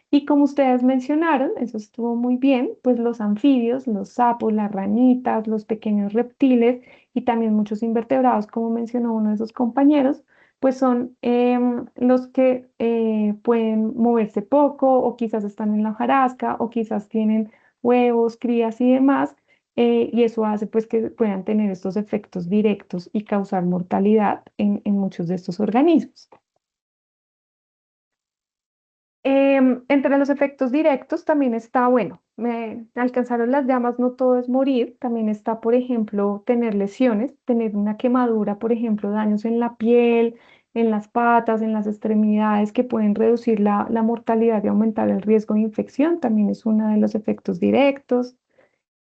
Y como ustedes mencionaron, eso estuvo muy bien, pues los anfibios, los sapos, las ranitas, los pequeños reptiles y también muchos invertebrados, como mencionó uno de sus compañeros, pues son los que pueden moverse poco o quizás están en la hojarasca o quizás tienen huevos, crías y demás, y eso hace pues que puedan tener estos efectos directos y causar mortalidad en muchos de estos organismos. Entre los efectos directos también está, bueno, me alcanzaron las llamas, no todo es morir, también está, por ejemplo, tener lesiones, tener una quemadura, por ejemplo, daños en la piel, en las patas, en las extremidades que pueden reducir la mortalidad y aumentar el riesgo de infección, también es uno de los efectos directos.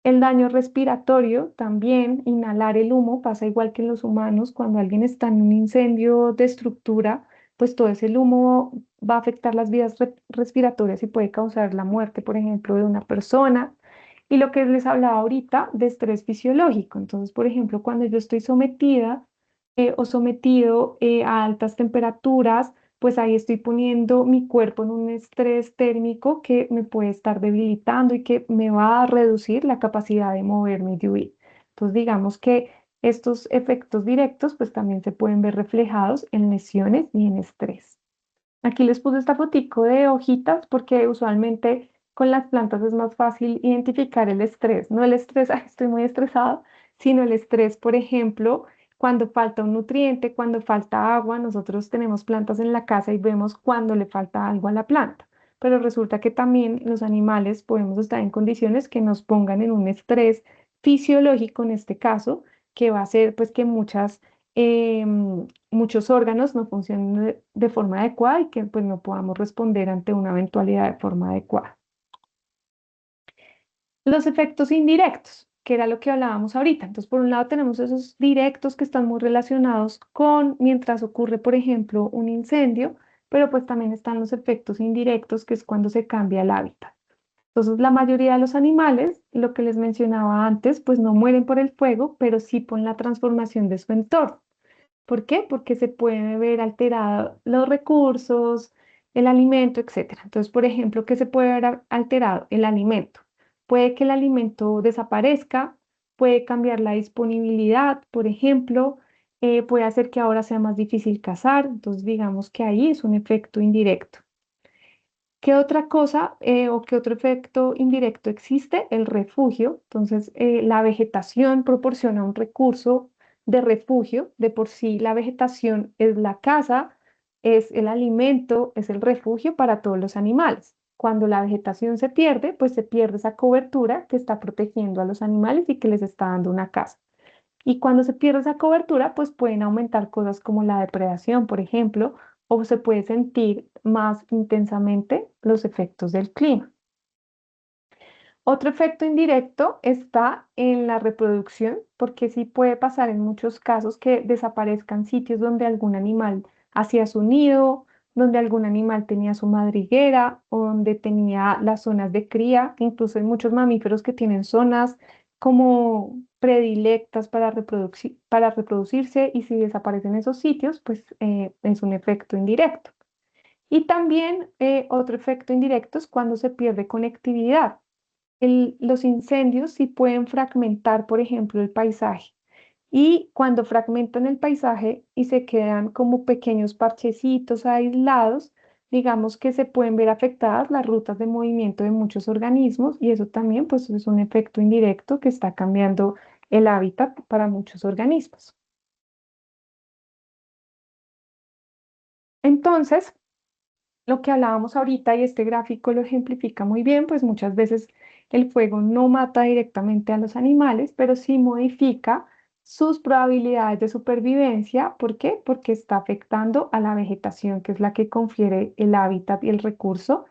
El daño respiratorio también, inhalar el humo, pasa igual que en los humanos, cuando alguien está en un incendio de estructura, pues todo ese humo va a afectar las vías respiratorias y puede causar la muerte, por ejemplo, de una persona. Y lo que les hablaba ahorita de estrés fisiológico. Entonces, por ejemplo, cuando yo estoy sometida o sometido a altas temperaturas, pues ahí estoy poniendo mi cuerpo en un estrés térmico que me puede estar debilitando y que me va a reducir la capacidad de moverme y de huir. Entonces, digamos que estos efectos directos pues también se pueden ver reflejados en lesiones y en estrés. Aquí les puse esta fotico de hojitas porque usualmente con las plantas es más fácil identificar el estrés, no el estrés, "Ay, estoy muy estresado", sino el estrés, por ejemplo, cuando falta un nutriente, cuando falta agua. Nosotros tenemos plantas en la casa y vemos cuando le falta algo a la planta, pero resulta que también los animales podemos estar en condiciones que nos pongan en un estrés fisiológico, en este caso, que va a hacer pues que muchos órganos no funcionen de forma adecuada y que pues no podamos responder ante una eventualidad de forma adecuada. Los efectos indirectos, que era lo que hablábamos ahorita. Entonces, por un lado tenemos esos directos que están muy relacionados con mientras ocurre, por ejemplo, un incendio, pero pues también están los efectos indirectos, que es cuando se cambia el hábitat. Entonces, la mayoría de los animales, lo que les mencionaba antes, pues no mueren por el fuego, pero sí por la transformación de su entorno. ¿Por qué? Porque se puede ver alterado los recursos, el alimento, etcétera. Entonces, por ejemplo, ¿qué se puede ver alterado? El alimento. Puede que el alimento desaparezca, puede cambiar la disponibilidad, por ejemplo, puede hacer que ahora sea más difícil cazar. Entonces, digamos que ahí es un efecto indirecto. ¿Qué otra cosa o qué otro efecto indirecto existe? El refugio. Entonces, la vegetación proporciona un recurso de refugio. De por sí, la vegetación es la casa, es el alimento, es el refugio para todos los animales. Cuando la vegetación se pierde, pues se pierde esa cobertura que está protegiendo a los animales y que les está dando una casa. Y cuando se pierde esa cobertura, pues pueden aumentar cosas como la depredación, por ejemplo, o se puede sentir más intensamente los efectos del clima. Otro efecto indirecto está en la reproducción, porque sí puede pasar en muchos casos que desaparezcan sitios donde algún animal hacía su nido, donde algún animal tenía su madriguera o donde tenía las zonas de cría. Incluso hay muchos mamíferos que tienen zonas como predilectas para reproducirse, y si desaparecen esos sitios, pues es un efecto indirecto. Y también otro efecto indirecto es cuando se pierde conectividad. Los incendios sí pueden fragmentar, por ejemplo, el paisaje. Y cuando fragmentan el paisaje y se quedan como pequeños parchecitos aislados, digamos que se pueden ver afectadas las rutas de movimiento de muchos organismos, y eso también pues es un efecto indirecto que está cambiando el hábitat para muchos organismos. Entonces, lo que hablábamos ahorita, y este gráfico lo ejemplifica muy bien, pues muchas veces el fuego no mata directamente a los animales, pero sí modifica sus probabilidades de supervivencia. ¿Por qué? Porque está afectando a la vegetación, que es la que confiere el hábitat y el recurso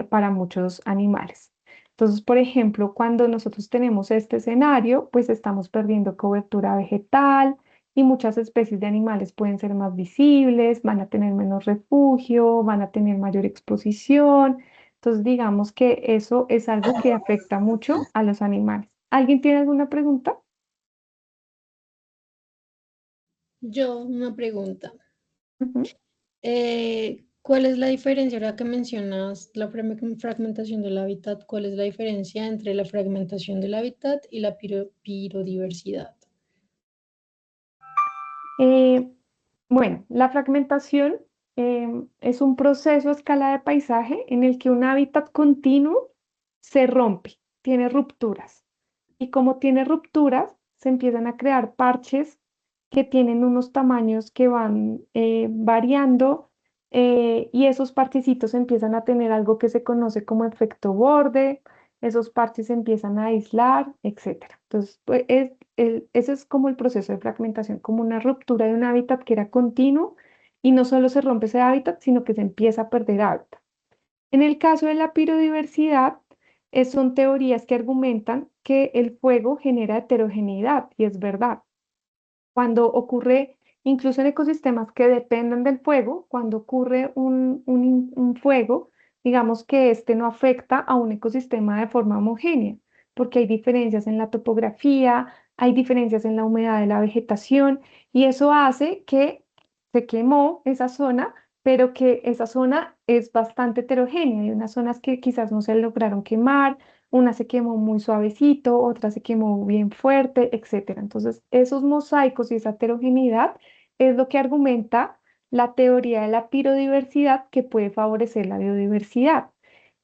para muchos animales. Entonces, por ejemplo, cuando nosotros tenemos este escenario, pues estamos perdiendo cobertura vegetal y muchas especies de animales pueden ser más visibles, van a tener menos refugio, van a tener mayor exposición. Entonces, digamos que eso es algo que afecta mucho a los animales. ¿Alguien tiene alguna pregunta? Yo, una pregunta. Ujú. ¿Cuál es la diferencia, ahora que mencionas la fragmentación del hábitat, cuál es la diferencia entre la fragmentación del hábitat y la biodiversidad? Eh, bueno, la fragmentación es un proceso a escala de paisaje en el que un hábitat continuo se rompe, tiene rupturas. Y como tiene rupturas, se empiezan a crear parches que tienen unos tamaños que van variando, y esos parchecitos empiezan a tener algo que se conoce como efecto borde. Esos parches se empiezan a aislar, etcétera. Entonces, pues, ese es como el proceso de fragmentación, como una ruptura de un hábitat que era continuo, y no solo se rompe ese hábitat, sino que se empieza a perder hábitat. En el caso de la biodiversidad, son teorías que argumentan que el fuego genera heterogeneidad, y es verdad. Cuando ocurre, incluso en ecosistemas que dependen del fuego, cuando ocurre un fuego, digamos que este no afecta a un ecosistema de forma homogénea, porque hay diferencias en la topografía, hay diferencias en la humedad de la vegetación y eso hace que se quemó esa zona, pero que esa zona es bastante heterogénea. Hay unas zonas que quizás no se lograron quemar, una se quemó muy suavecito, otra se quemó bien fuerte, etcétera. Entonces, esos mosaicos y esa heterogeneidad es lo que argumenta la teoría de la pirodiversidad que puede favorecer la biodiversidad.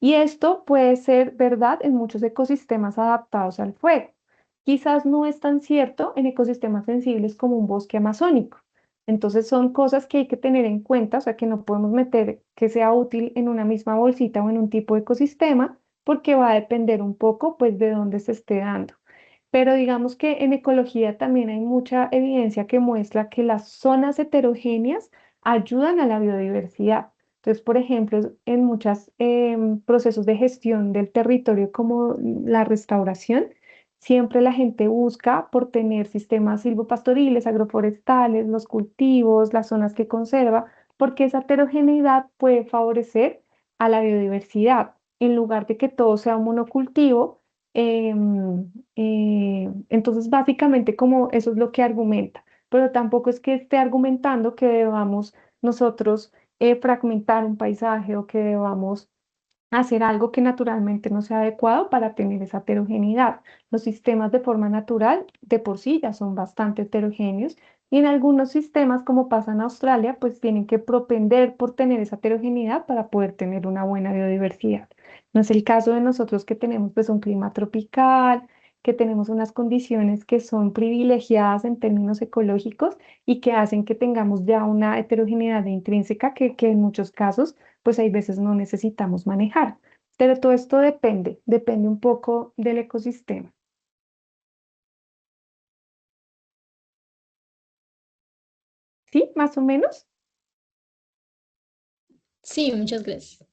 Y esto puede ser verdad en muchos ecosistemas adaptados al fuego. Quizás no es tan cierto en ecosistemas sensibles como un bosque amazónico. Entonces son cosas que hay que tener en cuenta, o sea que no podemos meter que sea útil en una misma bolsita o en un tipo de ecosistema, porque va a depender un poco pues de dónde se esté dando. Pero digamos que en ecología también hay mucha evidencia que muestra que las zonas heterogéneas ayudan a la biodiversidad. Entonces, por ejemplo, en muchos procesos de gestión del territorio como la restauración, siempre la gente busca por tener sistemas silvopastoriles, agroforestales, los cultivos, las zonas que conserva, porque esa heterogeneidad puede favorecer a la biodiversidad. En lugar de que todo sea un monocultivo, entonces, básicamente, como eso es lo que argumenta, pero tampoco es que esté argumentando que debamos nosotros fragmentar un paisaje o que debamos hacer algo que naturalmente no sea adecuado para tener esa heterogeneidad. Los sistemas de forma natural de por sí ya son bastante heterogéneos y en algunos sistemas, como pasa en Australia, pues tienen que propender por tener esa heterogeneidad para poder tener una buena biodiversidad. No es el caso de nosotros que tenemos pues un clima tropical, que tenemos unas condiciones que son privilegiadas en términos ecológicos y que hacen que tengamos ya una heterogeneidad intrínseca que en muchos casos pues hay veces no necesitamos manejar. Pero todo esto depende un poco del ecosistema. ¿Sí? Más o menos. Sí, muchas gracias.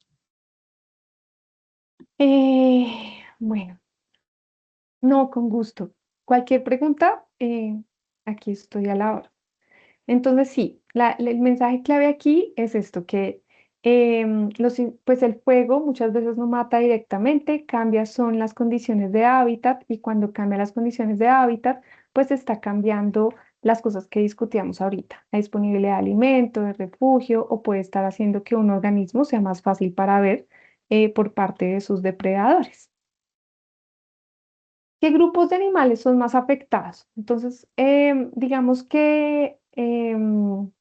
Bueno, no, con gusto. Cualquier pregunta, aquí estoy a la hora. Entonces, sí, el mensaje clave aquí es esto, que pues el fuego muchas veces no mata directamente, cambia son las condiciones de hábitat y cuando cambia las condiciones de hábitat, pues está cambiando las cosas que discutíamos ahorita, la disponibilidad de alimento, de refugio, o puede estar haciendo que un organismo sea más fácil para ver por parte de sus depredadores. ¿Qué grupos de animales son más afectados? Entonces, digamos que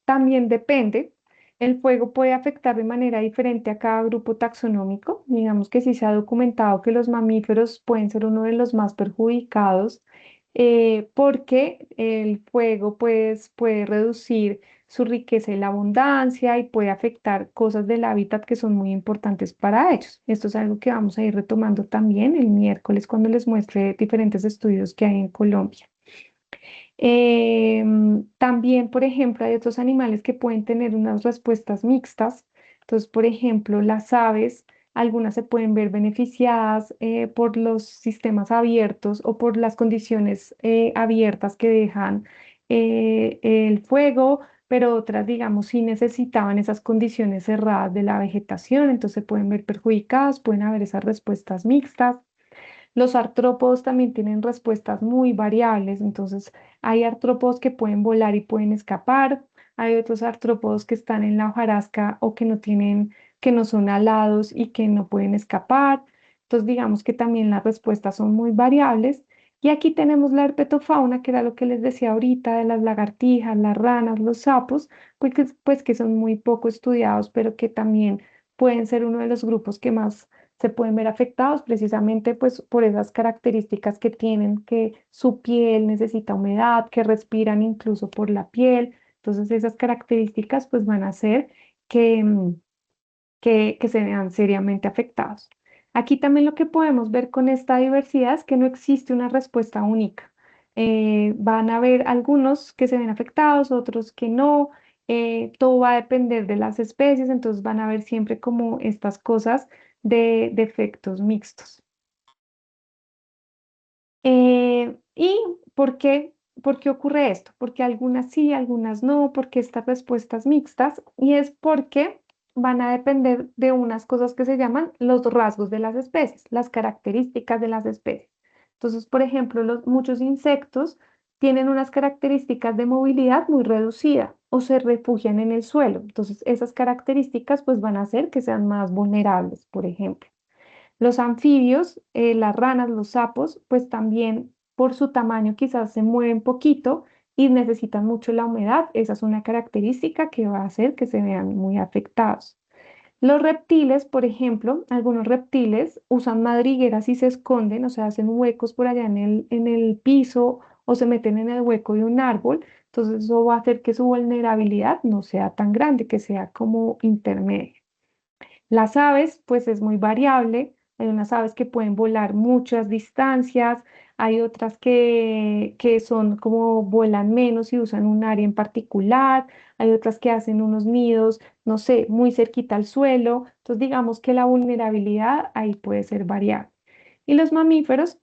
también depende. El fuego puede afectar de manera diferente a cada grupo taxonómico. Digamos que sí se ha documentado que los mamíferos pueden ser uno de los más perjudicados porque el fuego pues, puede reducir su riqueza y la abundancia y puede afectar cosas del hábitat que son muy importantes para ellos. Esto es algo que vamos a ir retomando también el miércoles cuando les muestre diferentes estudios que hay en Colombia. También, por ejemplo, hay otros animales que pueden tener unas respuestas mixtas. Entonces, por ejemplo, las aves, algunas se pueden ver beneficiadas por los sistemas abiertos o por las condiciones abiertas que dejan el fuego, pero otras, digamos, sí necesitaban esas condiciones cerradas de la vegetación, entonces se pueden ver perjudicadas, pueden haber esas respuestas mixtas. Los artrópodos también tienen respuestas muy variables, entonces hay artrópodos que pueden volar y pueden escapar, hay otros artrópodos que están en la hojarasca o que no tienen, que no son alados y que no pueden escapar. Entonces digamos que también las respuestas son muy variables. Y aquí tenemos la herpetofauna, que era lo que les decía ahorita de las lagartijas, las ranas, los sapos, pues que son muy poco estudiados, pero que también pueden ser uno de los grupos que más se pueden ver afectados precisamente pues por esas características que tienen, que su piel necesita humedad, que respiran incluso por la piel. Entonces esas características pues van a hacer que, que se vean seriamente afectados. Aquí también lo que podemos ver con esta diversidad es que no existe una respuesta única. Van a haber algunos que se ven afectados, otros que no. Todo va a depender de las especies, entonces van a haber siempre como estas cosas de efectos mixtos. ¿Y por qué? ¿Por qué ocurre esto? Porque algunas sí, algunas no, porque estas respuestas mixtas, y es porque van a depender de unas cosas que se llaman los rasgos de las especies, las características de las especies. Entonces, por ejemplo, muchos insectos tienen unas características de movilidad muy reducida o se refugian en el suelo. Entonces, esas características pues van a hacer que sean más vulnerables, por ejemplo. Los anfibios, las ranas, los sapos, pues también por su tamaño quizás se mueven poquito y necesitan mucho la humedad. Esa es una característica que va a hacer que se vean muy afectados. Los reptiles, por ejemplo, algunos reptiles usan madrigueras y se esconden, o sea, hacen huecos por allá en el piso o se meten en el hueco de un árbol. Entonces, eso va a hacer que su vulnerabilidad no sea tan grande, que sea como intermedia. Las aves, pues es muy variable. Hay unas aves que pueden volar muchas distancias, hay otras que son como vuelan menos y usan un área en particular, hay otras que hacen unos nidos, no sé, muy cerquita al suelo. Entonces, digamos que la vulnerabilidad ahí puede ser variable. Y los mamíferos,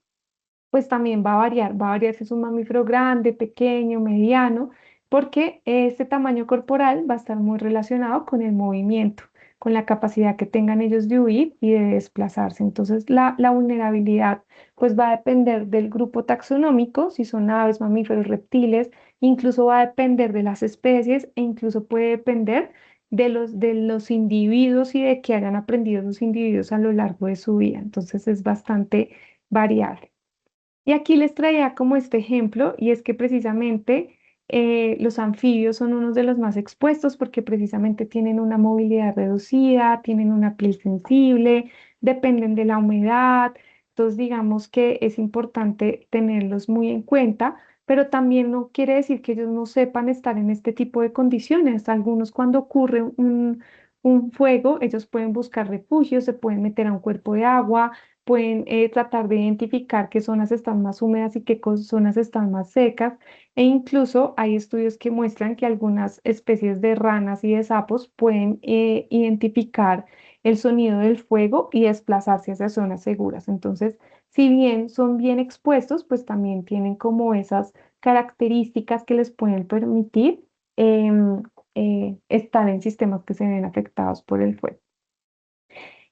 pues también va a variar si es un mamífero grande, pequeño, mediano, porque este tamaño corporal va a estar muy relacionado con el movimiento, con la capacidad que tengan ellos de huir y de desplazarse. Entonces, la vulnerabilidad pues va a depender del grupo taxonómico, si son aves, mamíferos, reptiles, incluso va a depender de las especies e incluso puede depender de los individuos y de que hayan aprendido los individuos a lo largo de su vida. Entonces, es bastante variable. Y aquí les traía como este ejemplo, y es que precisamente los anfibios son unos de los más expuestos porque precisamente tienen una movilidad reducida, tienen una piel sensible, dependen de la humedad. Entonces, digamos que es importante tenerlos muy en cuenta, pero también no quiere decir que ellos no sepan estar en este tipo de condiciones. Algunos cuando ocurre un fuego, ellos pueden buscar refugio, se pueden meter a un cuerpo de agua, pueden tratar de identificar qué zonas están más húmedas y qué zonas están más secas. E incluso hay estudios que muestran que algunas especies de ranas y de sapos pueden identificar el sonido del fuego y desplazarse hacia zonas seguras. Entonces, si bien son bien expuestos, pues también tienen como esas características que les pueden permitir em, estar en sistemas que se ven afectados por el fuego.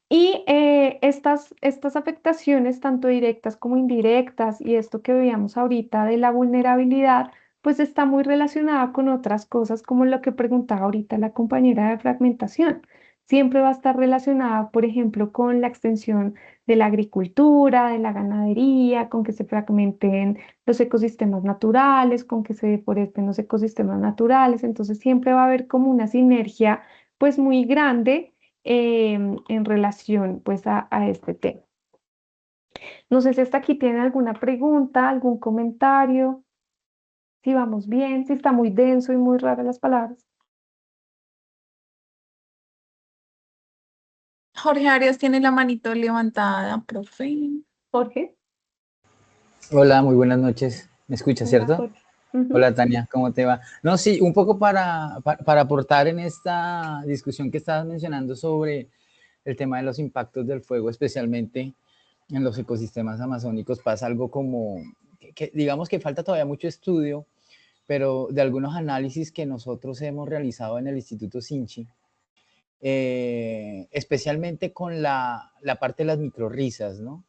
Y estas afectaciones, tanto directas como indirectas, y esto que veíamos ahorita de la vulnerabilidad, pues está muy relacionada con otras cosas, como lo que preguntaba ahorita la compañera de fragmentación. Siempre va a estar relacionada, por ejemplo, con la extensión de la agricultura, de la ganadería, con que se fragmenten los ecosistemas naturales, con que se deforesten los ecosistemas naturales. Entonces, siempre va a haber como una sinergia, pues muy grande en relación pues a este tema. No sé si hasta aquí tienen alguna pregunta, algún comentario, si vamos bien, si está muy denso y muy raras las palabras. Jorge Arias tiene la manito levantada, profe. Jorge. Hola, muy buenas noches. ¿Me escuchas, Hola, cierto? Jorge. Ujú. Hola, Tania, ¿cómo te va? No, sí, un poco para aportar en esta discusión que estabas mencionando sobre el tema de los impactos del fuego, especialmente en los ecosistemas amazónicos, pasa algo como que digamos que falta todavía mucho estudio, pero de algunos análisis que nosotros hemos realizado en el Instituto Sinchi, especialmente con la parte de las microrrizas, ¿no?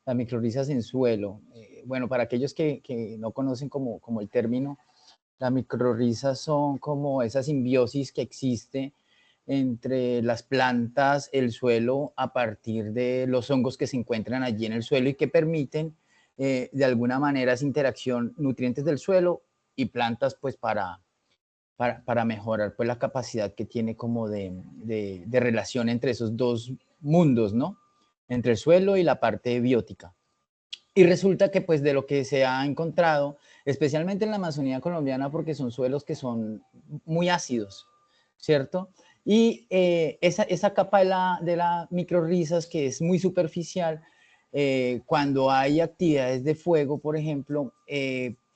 Las microrrizas en suelo. Bueno, para aquellos que no conocen como el término, las microrrizas son como esa simbiosis que existe entre las plantas, el suelo, a partir de los hongos que se encuentran allí en el suelo y que permiten de alguna manera esa interacción, nutrientes del suelo y plantas, pues para mejorar pues la capacidad que tiene como de relación entre esos dos mundos, ¿no? Entre el suelo y la parte biótica. Y resulta que pues de lo que se ha encontrado, especialmente en la Amazonía colombiana, porque son suelos que son muy ácidos, ¿cierto? Y esa capa de la microrrizas que es muy superficial, cuando hay actividades de fuego, por ejemplo,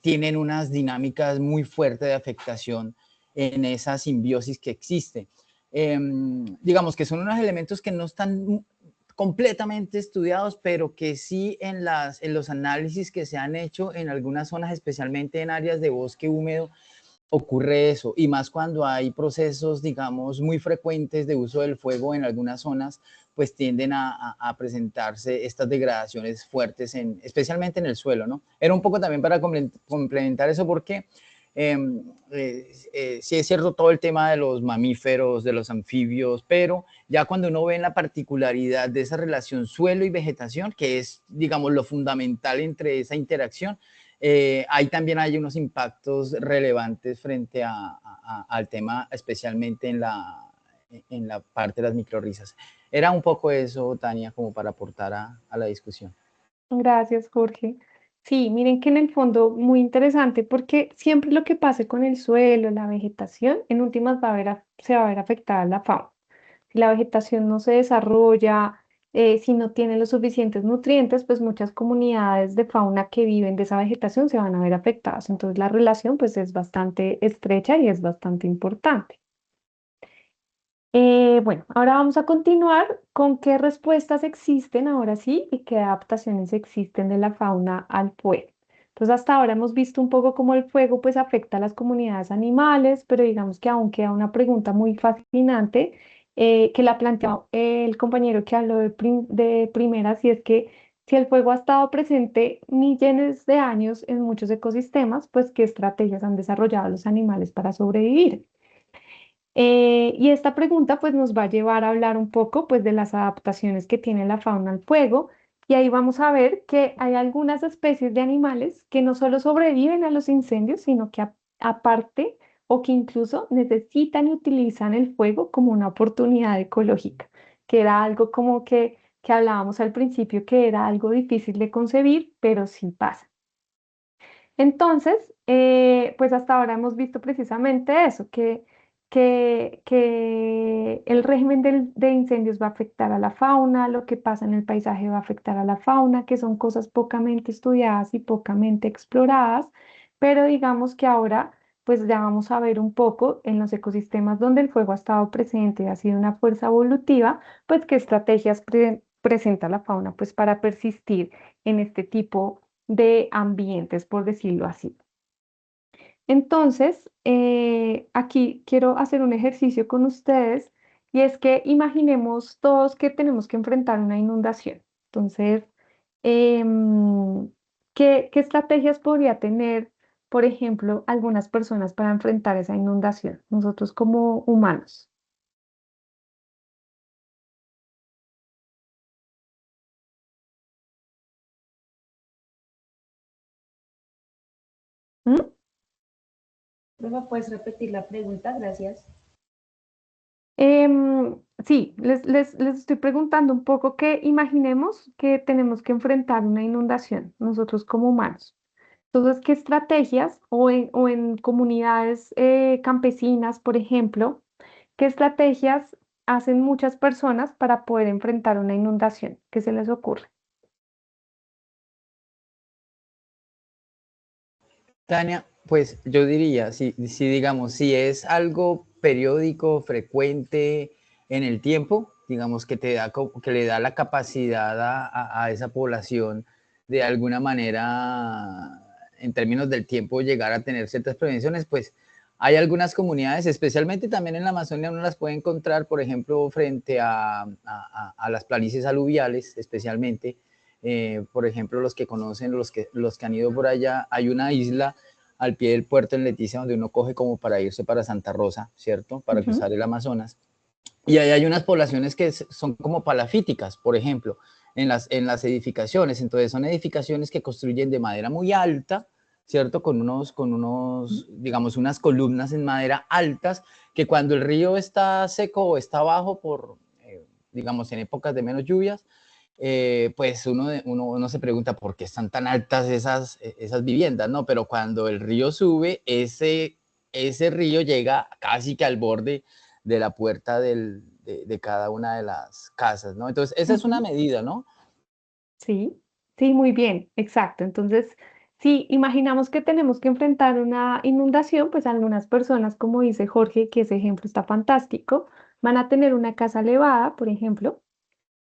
tienen unas dinámicas muy fuertes de afectación en esa simbiosis que existe. Digamos que son unos elementos que no están completamente estudiados, pero que sí en los análisis que se han hecho en algunas zonas, especialmente en áreas de bosque húmedo, ocurre eso, y más cuando hay procesos, digamos, muy frecuentes de uso del fuego en algunas zonas pues tienden a presentarse estas degradaciones fuertes, especialmente en el suelo, ¿no? Era un poco también para complementar eso porque sí es cierto todo el tema de los mamíferos, de los anfibios, pero ya cuando uno ve la particularidad de esa relación suelo y vegetación, que es, digamos, lo fundamental entre esa interacción, ahí también hay unos impactos relevantes frente al tema, especialmente en la parte de las microrrizas. Era un poco eso, Tania, como para aportar a la discusión. Gracias, Jorge. Sí, miren que en el fondo muy interesante porque siempre lo que pase con el suelo, la vegetación, en últimas se va a ver afectada la fauna. Si la vegetación no se desarrolla, si no tiene los suficientes nutrientes, pues muchas comunidades de fauna que viven de esa vegetación se van a ver afectadas. Entonces la relación pues es bastante estrecha y es bastante importante. Bueno, ahora vamos a continuar con qué respuestas existen ahora sí y qué adaptaciones existen de la fauna al fuego. Entonces, hasta ahora hemos visto un poco cómo el fuego pues afecta a las comunidades animales, pero digamos que aún queda una pregunta muy fascinante que la planteó el compañero que habló de primeras y es que si el fuego ha estado presente millones de años en muchos ecosistemas, pues qué estrategias han desarrollado los animales para sobrevivir. Y esta pregunta pues nos va a llevar a hablar un poco pues de las adaptaciones que tiene la fauna al fuego y ahí vamos a ver que hay algunas especies de animales que no solo sobreviven a los incendios, sino que aparte o que incluso necesitan y utilizan el fuego como una oportunidad ecológica, que era algo como que hablábamos al principio que era algo difícil de concebir, pero sí pasa. Entonces, pues hasta ahora hemos visto precisamente eso, que el régimen de incendios va a afectar a la fauna, lo que pasa en el paisaje va a afectar a la fauna, que son cosas pocamente estudiadas y pocamente exploradas, pero digamos que ahora pues ya vamos a ver un poco en los ecosistemas donde el fuego ha estado presente y ha sido una fuerza evolutiva, pues qué estrategias presenta la fauna pues para persistir en este tipo de ambientes, por decirlo así. Entonces, aquí quiero hacer un ejercicio con ustedes y es que imaginemos todos que tenemos que enfrentar una inundación. Entonces, em, ¿qué estrategias podría tener, por ejemplo, algunas personas para enfrentar esa inundación? Nosotros como humanos. ¿Mm? Prueba, ¿puedes repetir la pregunta? Gracias. Sí, les estoy preguntando un poco que imaginemos que tenemos que enfrentar una inundación, nosotros como humanos. Entonces, ¿qué estrategias o en comunidades campesinas, por ejemplo, qué estrategias hacen muchas personas para poder enfrentar una inundación? ¿Qué se les ocurre? Tania, pues yo diría, si digamos, si es algo periódico, frecuente en el tiempo, digamos que que le da la capacidad a esa población de alguna manera, en términos del tiempo, llegar a tener ciertas prevenciones, pues hay algunas comunidades, especialmente también en la Amazonia, uno las puede encontrar, por ejemplo, frente a las planicies aluviales, especialmente. Por ejemplo, los que conocen, los que han ido por allá, hay una isla al pie del puerto en Leticia donde uno coge como para irse para Santa Rosa, ¿cierto? Para cruzar el Amazonas. Y ahí hay unas poblaciones que son como palafíticas, por ejemplo, en las edificaciones. Entonces son edificaciones que construyen de madera muy alta, ¿cierto? Con digamos, unas columnas en madera altas, que cuando el río está seco o está bajo digamos, en épocas de menos lluvias, pues uno se pregunta por qué están tan altas esas viviendas, ¿no? Pero cuando el río sube, ese río llega casi que al borde de la puerta de cada una de las casas, ¿no? Entonces, esa es una medida, ¿no? Sí, sí, muy bien, exacto. Entonces, si imaginamos que tenemos que enfrentar una inundación, pues algunas personas, como dice Jorge, que ese ejemplo está fantástico, van a tener una casa elevada, por ejemplo.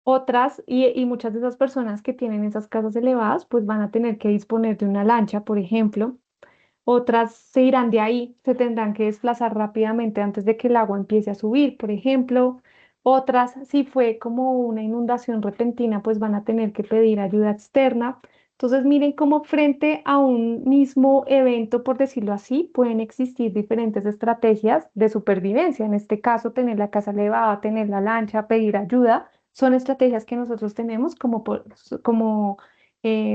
Otras, y muchas de esas personas que tienen esas casas elevadas, pues van a tener que disponer de una lancha, por ejemplo. Otras se irán de ahí, se tendrán que desplazar rápidamente antes de que el agua empiece a subir, por ejemplo. Otras, si fue como una inundación repentina, pues van a tener que pedir ayuda externa. Entonces, miren cómo frente a un mismo evento, por decirlo así, pueden existir diferentes estrategias de supervivencia. En este caso, tener la casa elevada, tener la lancha, pedir ayuda, son estrategias que nosotros tenemos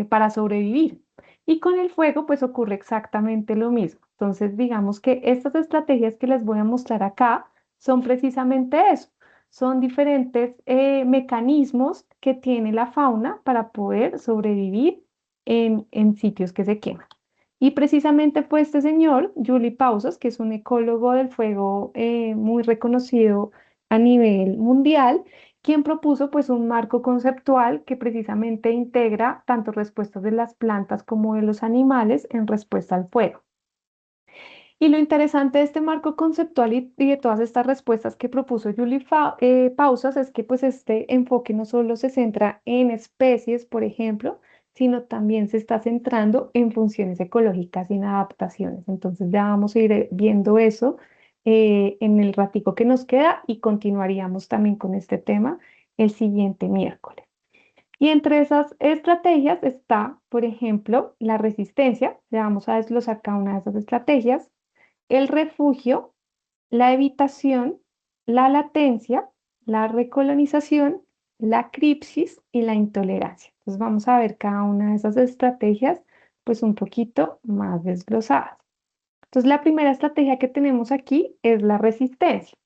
para sobrevivir. Y con el fuego, pues ocurre exactamente lo mismo. Entonces, digamos que estas estrategias que les voy a mostrar acá son precisamente eso, son diferentes mecanismos que tiene la fauna para poder sobrevivir en sitios que se queman. Y precisamente fue este señor, Juli Pausas, que es un ecólogo del fuego muy reconocido a nivel mundial, quien propuso pues un marco conceptual que precisamente integra tanto respuestas de las plantas como de los animales en respuesta al fuego. Y lo interesante de este marco conceptual y de todas estas respuestas que propuso Pausas es que pues este enfoque no solo se centra en especies, por ejemplo, sino también se está centrando en funciones ecológicas y en adaptaciones. Entonces ya vamos a ir viendo eso en el ratico que nos queda y continuaríamos también con este tema el siguiente miércoles. Y entre esas estrategias está, por ejemplo, la resistencia. Ya vamos a desglosar cada una de esas estrategias, el refugio, la evitación, la latencia, la recolonización, la cripsis y la intolerancia. Entonces vamos a ver cada una de esas estrategias pues un poquito más desglosadas. Entonces la primera estrategia que tenemos aquí es la resistencia,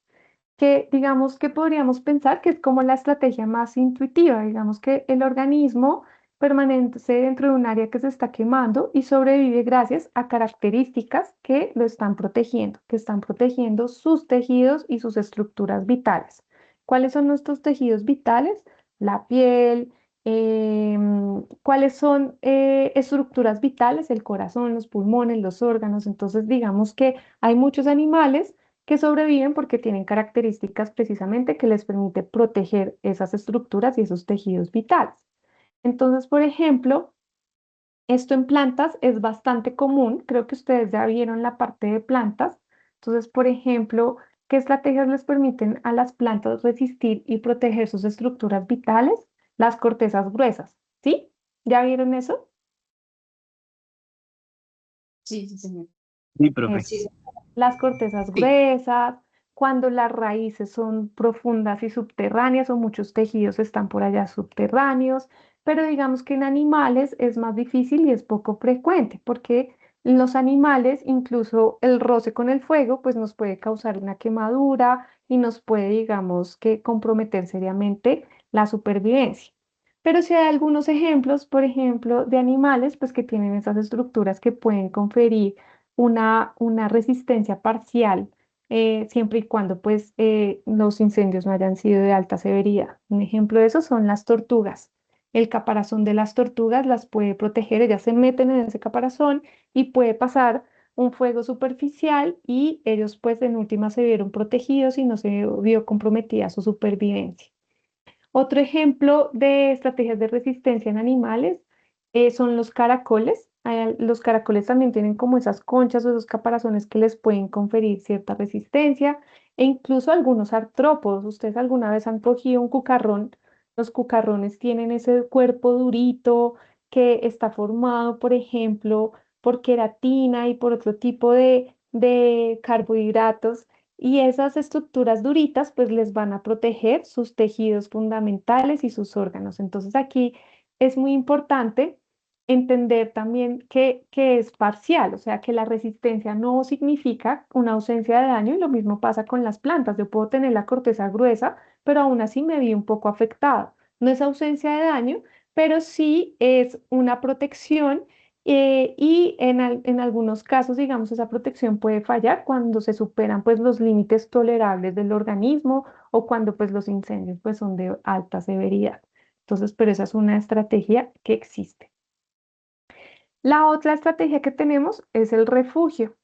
que digamos que podríamos pensar que es como la estrategia más intuitiva, digamos que el organismo permanece dentro de un área que se está quemando y sobrevive gracias a características que lo están protegiendo, que están protegiendo sus tejidos y sus estructuras vitales. ¿Cuáles son nuestros tejidos vitales? La piel. ¿Cuáles son estructuras vitales? El corazón, los pulmones, los órganos. Entonces, digamos que hay muchos animales que sobreviven porque tienen características precisamente que les permite proteger esas estructuras y esos tejidos vitales. Entonces, por ejemplo, esto en plantas es bastante común. Creo que ustedes ya vieron la parte de plantas. Entonces, por ejemplo, ¿qué estrategias les permiten a las plantas resistir y proteger sus estructuras vitales? Las cortezas gruesas, ¿sí? ¿Ya vieron eso? Sí, sí, señor. Sí, profe. Eso. Las cortezas gruesas, cuando las raíces son profundas y subterráneas o muchos tejidos están por allá subterráneos, pero digamos que en animales es más difícil y es poco frecuente porque en los animales incluso el roce con el fuego pues nos puede causar una quemadura y nos puede digamos que comprometer seriamente la supervivencia. Pero sí hay algunos ejemplos, por ejemplo, de animales pues que tienen esas estructuras que pueden conferir una resistencia parcial, siempre y cuando pues los incendios no hayan sido de alta severidad. Un ejemplo de eso son las tortugas. El caparazón de las tortugas las puede proteger, ellas se meten en ese caparazón y puede pasar un fuego superficial y ellos pues en última se vieron protegidos y no se vio comprometida su supervivencia. Otro ejemplo de estrategias de resistencia en animales son los caracoles. Los caracoles también tienen como esas conchas o esos caparazones que les pueden conferir cierta resistencia e incluso algunos artrópodos. ¿Ustedes alguna vez han cogido un cucarrón? Los cucarrones tienen ese cuerpo durito que está formado, por ejemplo, por queratina y por otro tipo de carbohidratos y esas estructuras duritas pues les van a proteger sus tejidos fundamentales y sus órganos. Entonces aquí es muy importante entender también que es parcial, o sea que la resistencia no significa una ausencia de daño y lo mismo pasa con las plantas. Yo puedo tener la corteza gruesa, pero aún así me vi un poco afectada. No es ausencia de daño, pero sí es una protección y en algunos casos, digamos, esa protección puede fallar cuando se superan pues los límites tolerables del organismo o cuando pues los incendios pues son de alta severidad. Entonces, pero esa es una estrategia que existe. La otra estrategia que tenemos es el refugio.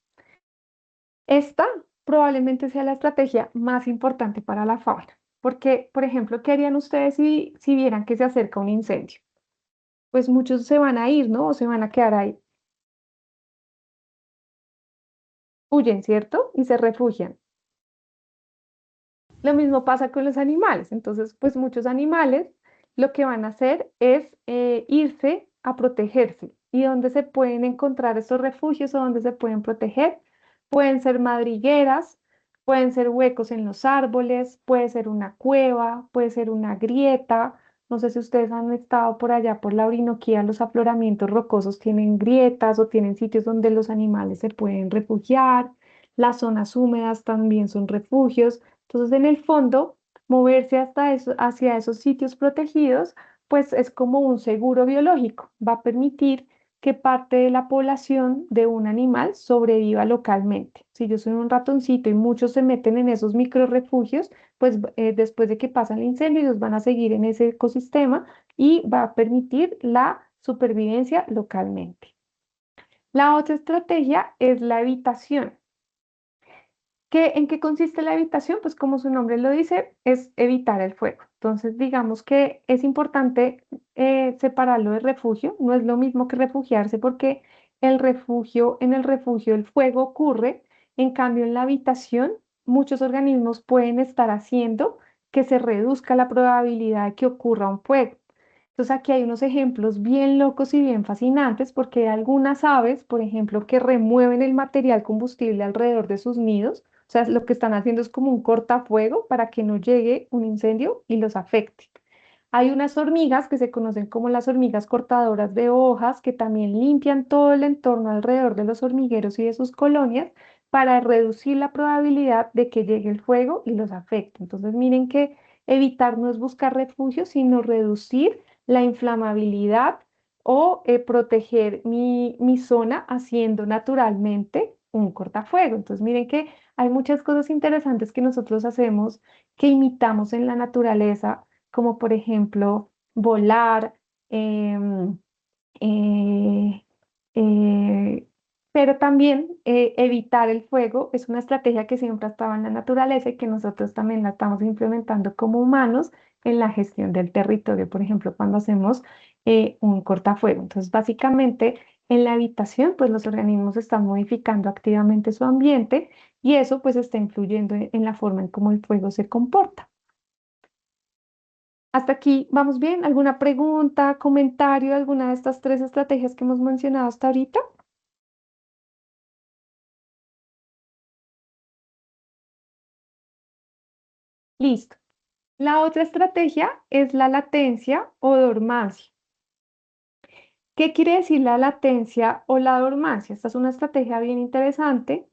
Esta probablemente sea la estrategia más importante para la fauna, porque, por ejemplo, ¿qué harían ustedes si vieran que se acerca un incendio? Pues muchos se van a ir, ¿no? O se van a quedar ahí. Huyen, ¿cierto? Y se refugian. Lo mismo pasa con los animales. Entonces, pues muchos animales lo que van a hacer es irse a protegerse. ¿Y dónde se pueden encontrar estos refugios o dónde se pueden proteger? Pueden ser madrigueras, pueden ser huecos en los árboles, puede ser una cueva, puede ser una grieta. No sé si ustedes han estado por allá por la Orinoquía, los afloramientos rocosos tienen grietas o tienen sitios donde los animales se pueden refugiar. Las zonas húmedas también son refugios. Entonces, en el fondo, moverse hacia esos sitios protegidos, pues es como un seguro biológico. Va a permitir que parte de la población de un animal sobreviva localmente. Si yo soy un ratoncito y muchos se meten en esos microrefugios, pues después de que pasa el incendio, ellos van a seguir en ese ecosistema y va a permitir la supervivencia localmente. La otra estrategia es la evitación. ¿En qué consiste la evitación? Pues como su nombre lo dice, es evitar el fuego. Entonces, digamos que es importante separarlo de refugio. No es lo mismo que refugiarse porque en el refugio el fuego ocurre. En cambio, en la habitación, muchos organismos pueden estar haciendo que se reduzca la probabilidad de que ocurra un fuego. Entonces, aquí hay unos ejemplos bien locos y bien fascinantes porque hay algunas aves, por ejemplo, que remueven el material combustible alrededor de sus nidos. O sea, lo que están haciendo es como un cortafuego para que no llegue un incendio y los afecte. Hay unas hormigas que se conocen como las hormigas cortadoras de hojas que también limpian todo el entorno alrededor de los hormigueros y de sus colonias para reducir la probabilidad de que llegue el fuego y los afecte. Entonces, miren que evitar no es buscar refugio, sino reducir la inflamabilidad o proteger mi zona haciendo naturalmente un cortafuego. Entonces, miren que hay muchas cosas interesantes que nosotros hacemos, que imitamos en la naturaleza, como por ejemplo volar, em, eh, eh, pero también evitar el fuego es una estrategia que siempre ha estado en la naturaleza y que nosotros también la estamos implementando como humanos en la gestión del territorio, por ejemplo, cuando hacemos un cortafuego. Entonces, básicamente, en la habitación, pues los organismos están modificando activamente su ambiente y eso pues está influyendo en la forma en cómo el fuego se comporta. Hasta aquí, ¿vamos bien? ¿Alguna pregunta, comentario de alguna de estas tres estrategias que hemos mencionado hasta ahorita? Listo. La otra estrategia es la latencia o dormancia. ¿Qué quiere decir la latencia o la dormancia? Esta es una estrategia bien interesante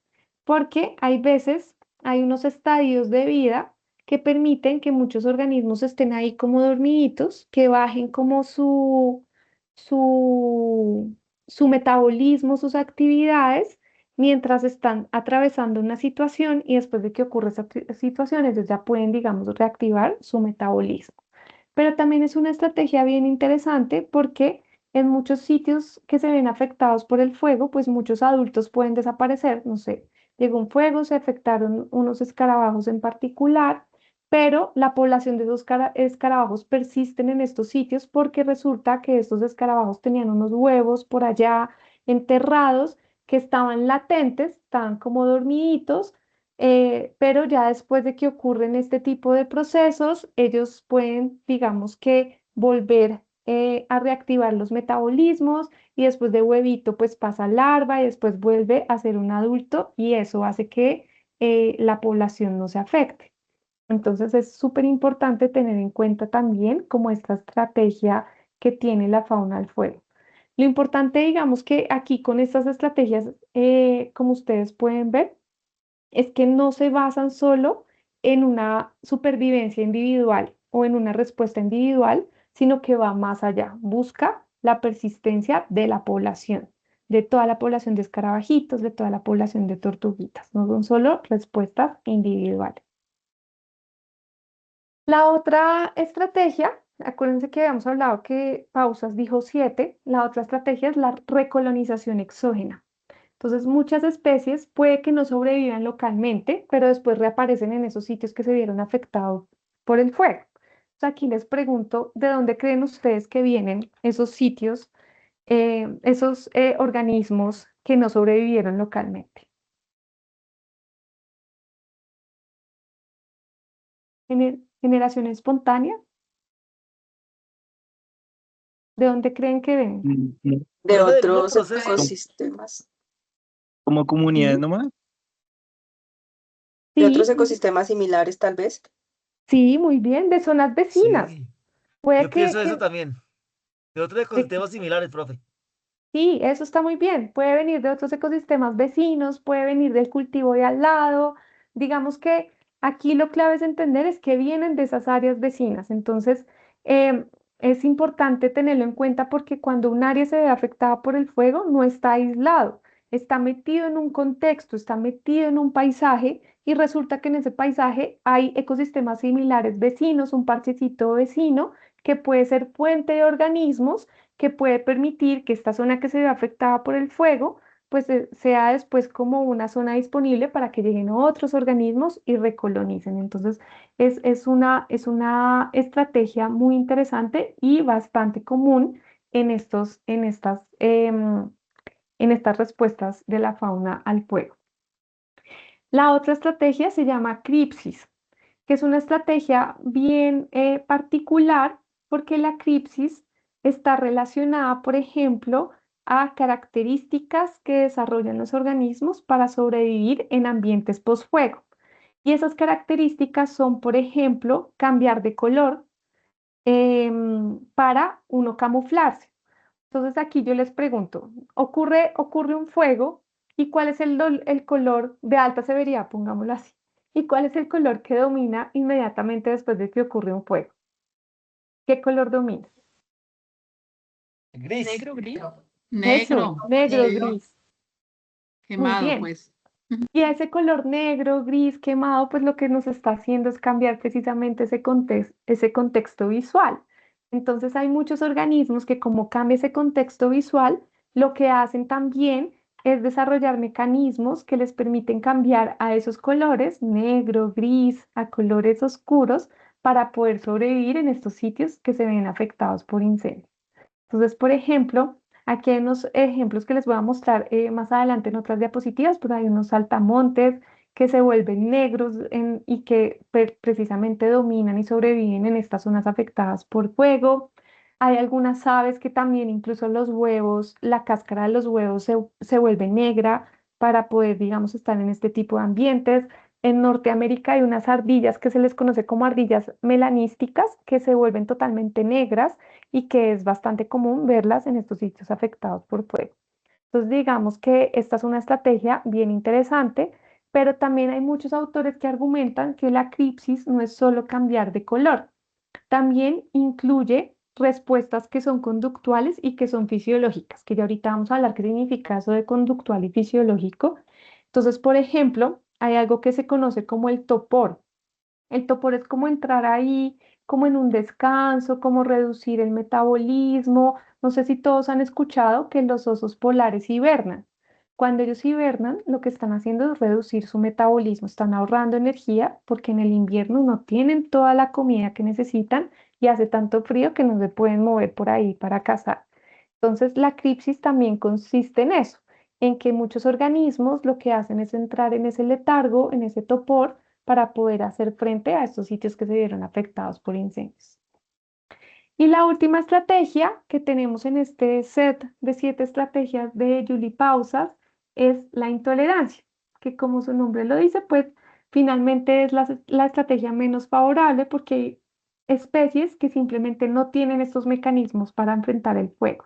porque hay veces, hay unos estadios de vida que permiten que muchos organismos estén ahí como dormiditos, que bajen como su, su metabolismo, sus actividades, mientras están atravesando una situación y después de que ocurre esa situación, ellos ya pueden, digamos, reactivar su metabolismo. Pero también es una estrategia bien interesante porque en muchos sitios que se ven afectados por el fuego, pues muchos adultos pueden desaparecer. No sé, llegó un fuego, se afectaron unos escarabajos en particular, pero la población de esos escarabajos persisten en estos sitios porque resulta que estos escarabajos tenían unos huevos por allá enterrados que estaban latentes, estaban como dormiditos, pero ya después de que ocurren este tipo de procesos, ellos pueden, digamos que, volver a reactivar los metabolismos y después de huevito pues pasa larva y después vuelve a ser un adulto y eso hace que la población no se afecte. Entonces es súper importante tener en cuenta también como esta estrategia que tiene la fauna al fuego. Lo importante, digamos que aquí con estas estrategias, como ustedes pueden ver, es que no se basan solo en una supervivencia individual o en una respuesta individual, sino que va más allá, busca la persistencia de la población, de toda la población de escarabajitos, de toda la población de tortuguitas, no son solo respuestas individuales. La otra estrategia, acuérdense que habíamos hablado que Pausas dijo 7, la otra estrategia es la recolonización exógena. Entonces, muchas especies puede que no sobrevivan localmente, pero después reaparecen en esos sitios que se vieron afectados por el fuego. Entonces, aquí les pregunto, ¿de dónde creen ustedes que vienen esos sitios, esos organismos que no sobrevivieron localmente? generación espontánea. ¿De dónde creen que ven? De Profe, del mismo otros proceso. ecosistemas, Como comunidades ¿Sí? nomás. de otros Sí, ecosistemas similares tal vez. sí, muy bien, de zonas vecinas. Sí, Puede yo que, pienso eso que también. De otros ecosistemas similares, profe. sí, eso está muy bien. Puede venir de otros ecosistemas vecinos, puede venir del cultivo de al lado. Digamos que aquí lo clave es entender es que vienen de esas áreas vecinas. Entonces, em, es importante tenerlo en cuenta porque cuando un área se ve afectada por el fuego, no está aislado, está metido en un contexto, está metido en un paisaje y resulta que en ese paisaje hay ecosistemas similares vecinos, un parchecito vecino que puede ser fuente de organismos que puede permitir que esta zona que se ve afectada por el fuego, pues sea después como una zona disponible para que lleguen otros organismos y recolonicen. Entonces, es una estrategia muy interesante y bastante común en estas respuestas de la fauna al fuego. La otra estrategia se llama cripsis, que es una estrategia bien particular porque la cripsis está relacionada, por ejemplo, a características que desarrollan los organismos para sobrevivir en ambientes post-fuego. Y esas características son, por ejemplo, cambiar de color para uno camuflarse. Entonces aquí yo les pregunto, ocurre un fuego y cuál es el color de alta severidad, pongámoslo así, y cuál es el color que domina inmediatamente después de que ocurre un fuego. ¿Qué color domina? Gris. Negro, gris. Eso, Negro, negro, gris. Muy quemado, bien. pues. Y ese color negro, gris, quemado, pues lo que nos está haciendo es cambiar precisamente ese contexto visual. Entonces hay muchos organismos que como cambia ese contexto visual, lo que hacen también es desarrollar mecanismos que les permiten cambiar a esos colores, negro, gris, a colores oscuros, para poder sobrevivir en estos sitios que se ven afectados por incendios. Entonces, por ejemplo, aquí hay unos ejemplos que les voy a mostrar más adelante en otras diapositivas, pero hay unos saltamontes que se vuelven negros y que precisamente dominan y sobreviven en estas zonas afectadas por fuego. Hay algunas aves que también incluso los huevos, la cáscara de los huevos se vuelve negra para poder, digamos, estar en este tipo de ambientes. En Norteamérica hay unas ardillas que se les conoce como ardillas melanísticas que se vuelven totalmente negras y que es bastante común verlas en estos sitios afectados por fuego. Entonces, digamos que esta es una estrategia bien interesante, pero también hay muchos autores que argumentan que la cripsis no es solo cambiar de color, también incluye respuestas que son conductuales y que son fisiológicas, que ya ahorita vamos a hablar qué significa eso de conductual y fisiológico. Entonces, por ejemplo, hay algo que se conoce como el topor. El topor es como entrar ahí, como en un descanso, como reducir el metabolismo. No sé si todos han escuchado que los osos polares hibernan. Cuando ellos hibernan, lo que están haciendo es reducir su metabolismo, están ahorrando energía porque en el invierno no tienen toda la comida que necesitan y hace tanto frío que no se pueden mover por ahí para cazar. Entonces, la cripsis también consiste en eso, en que muchos organismos lo que hacen es entrar en ese letargo, en ese topor, para poder hacer frente a estos sitios que se vieron afectados por incendios. Y la última estrategia que tenemos en este set de 7 estrategias de Julie Pausas es la intolerancia, que como su nombre lo dice, pues finalmente es la estrategia menos favorable porque hay especies que simplemente no tienen estos mecanismos para enfrentar el fuego.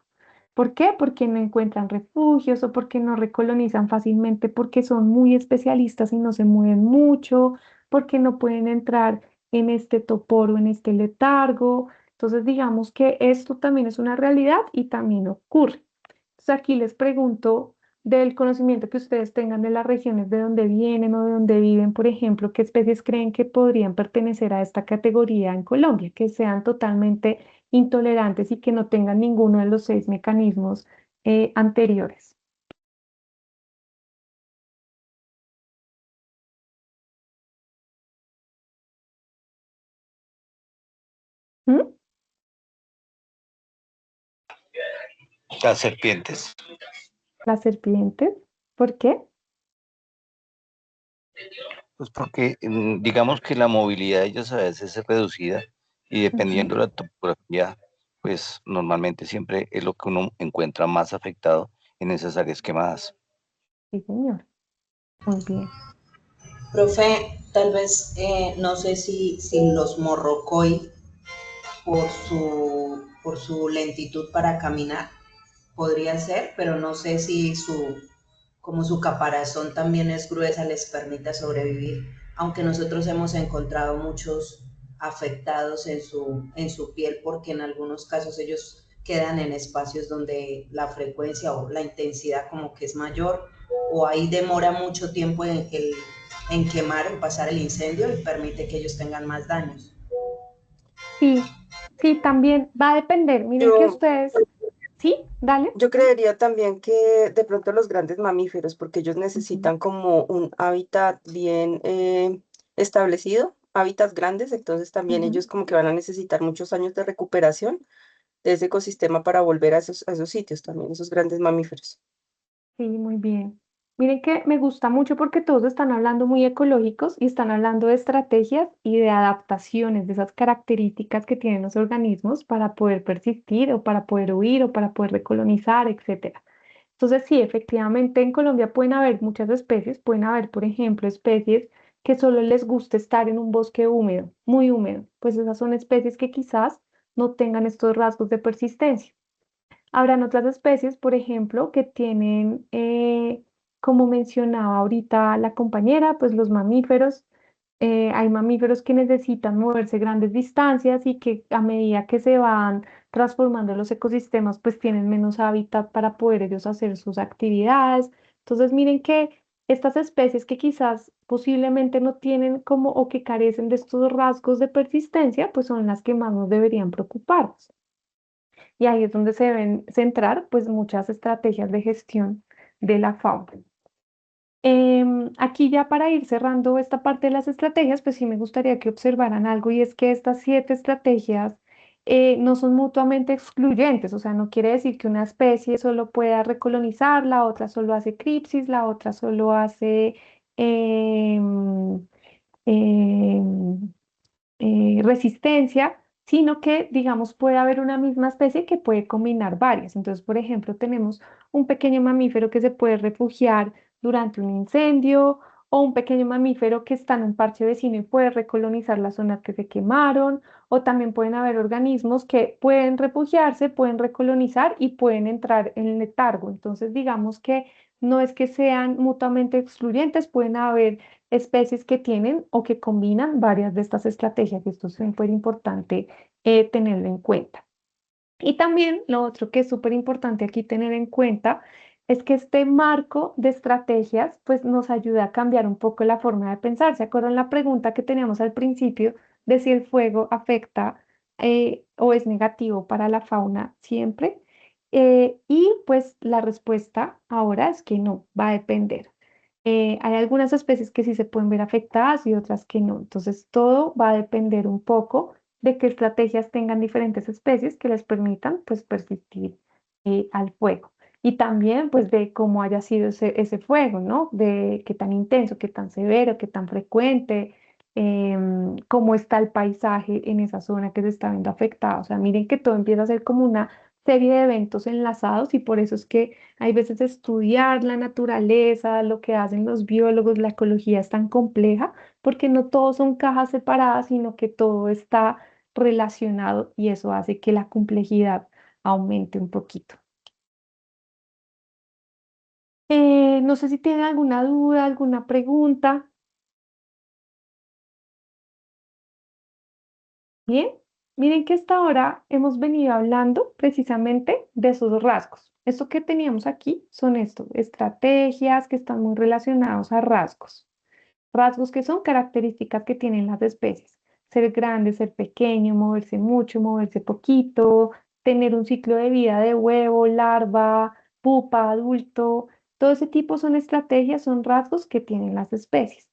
¿Por qué? Porque no encuentran refugios o porque no recolonizan fácilmente, porque son muy especialistas y no se mueven mucho, porque no pueden entrar en este topor o en este letargo. Entonces, digamos que esto también es una realidad y también ocurre. Entonces, aquí les pregunto del conocimiento que ustedes tengan de las regiones de donde vienen o de donde viven, por ejemplo, ¿qué especies creen que podrían pertenecer a esta categoría en Colombia, que sean totalmente intolerantes y que no tengan ninguno de los 6 mecanismos anteriores? ¿Mm? Las serpientes. Las serpientes. ¿Por qué? Pues porque digamos que la movilidad de ellos a veces es reducida y dependiendo de la topografía, pues normalmente siempre es lo que uno encuentra más afectado en esas áreas quemadas. Sí, señor. Muy bien. Profe, tal vez, no sé si los morrocoy, por su lentitud para caminar, podría ser, pero no sé si como su caparazón también es gruesa, les permita sobrevivir, aunque nosotros hemos encontrado muchos afectados en su piel, porque en algunos casos ellos quedan en espacios donde la frecuencia o la intensidad como que es mayor, o ahí demora mucho tiempo en quemar, en pasar el incendio y permite que ellos tengan más daños. Sí, sí, también va a depender. Miren que Yo, ustedes, sí, dale. yo creería también que de pronto los grandes mamíferos, porque ellos Ujú. necesitan como un hábitat bien establecido, hábitats grandes, entonces también Ujú. ellos como que van a necesitar muchos años de recuperación de ese ecosistema para volver a esos sitios también, esos grandes mamíferos. Sí, muy bien. Miren que me gusta mucho porque todos están hablando muy ecológicos y están hablando de estrategias y de adaptaciones, de esas características que tienen los organismos para poder persistir o para poder huir o para poder recolonizar, etcétera. Entonces, sí, efectivamente en Colombia pueden haber muchas especies, pueden haber, por ejemplo, especies que solo les gusta estar en un bosque húmedo, muy húmedo, pues esas son especies que quizás no tengan estos rasgos de persistencia. Habrán otras especies, por ejemplo, que tienen, como mencionaba ahorita la compañera, pues los mamíferos. Hay mamíferos que necesitan moverse grandes distancias y que a medida que se van transformando los ecosistemas, pues tienen menos hábitat para poder ellos hacer sus actividades. Entonces, miren que estas especies que quizás posiblemente no tienen como o que carecen de estos rasgos de persistencia, pues son las que más nos deberían preocuparnos. Y ahí es donde se deben centrar pues muchas estrategias de gestión de la fauna. Aquí ya para ir cerrando esta parte de las estrategias, pues sí me gustaría que observaran algo y es que estas 7 estrategias no son mutuamente excluyentes, o sea, no quiere decir que una especie solo pueda recolonizar, la otra solo hace cripsis, la otra solo hace em, em, resistencia, sino que, digamos, puede haber una misma especie que puede combinar varias. Entonces, por ejemplo, tenemos un pequeño mamífero que se puede refugiar durante un incendio o un pequeño mamífero que está en un parche vecino y puede recolonizar las zonas que se quemaron, o también pueden haber organismos que pueden refugiarse, pueden recolonizar y pueden entrar en letargo. Entonces, digamos que no es que sean mutuamente excluyentes, pueden haber especies que tienen o que combinan varias de estas estrategias, y esto es súper importante tenerlo en cuenta. Y también lo otro que es súper importante aquí tener en cuenta es que este marco de estrategias pues nos ayuda a cambiar un poco la forma de pensar. ¿Se acuerdan la pregunta que teníamos al principio de si el fuego afecta o es negativo para la fauna siempre? Y pues la respuesta ahora es que no, va a depender. Hay algunas especies que sí se pueden ver afectadas y otras que no. Entonces, todo va a depender un poco de qué estrategias tengan diferentes especies que les permitan, pues, persistir al fuego. Y también, pues, de cómo haya sido ese fuego, ¿no? De qué tan intenso, qué tan severo, qué tan frecuente, cómo está el paisaje en esa zona que se está viendo afectada. O sea, miren que todo empieza a ser como una serie de eventos enlazados y por eso es que hay veces estudiar la naturaleza, lo que hacen los biólogos, la ecología es tan compleja, porque no todos son cajas separadas, sino que todo está relacionado y eso hace que la complejidad aumente un poquito. No sé si tienen alguna duda, alguna pregunta. Bien, miren que hasta ahora hemos venido hablando precisamente de esos rasgos. Esto que teníamos aquí son estos, estrategias que están muy relacionados a rasgos. Rasgos que son características que tienen las especies. Ser grande, ser pequeño, moverse mucho, moverse poquito, tener un ciclo de vida de huevo, larva, pupa, adulto. Todo ese tipo son estrategias, son rasgos que tienen las especies.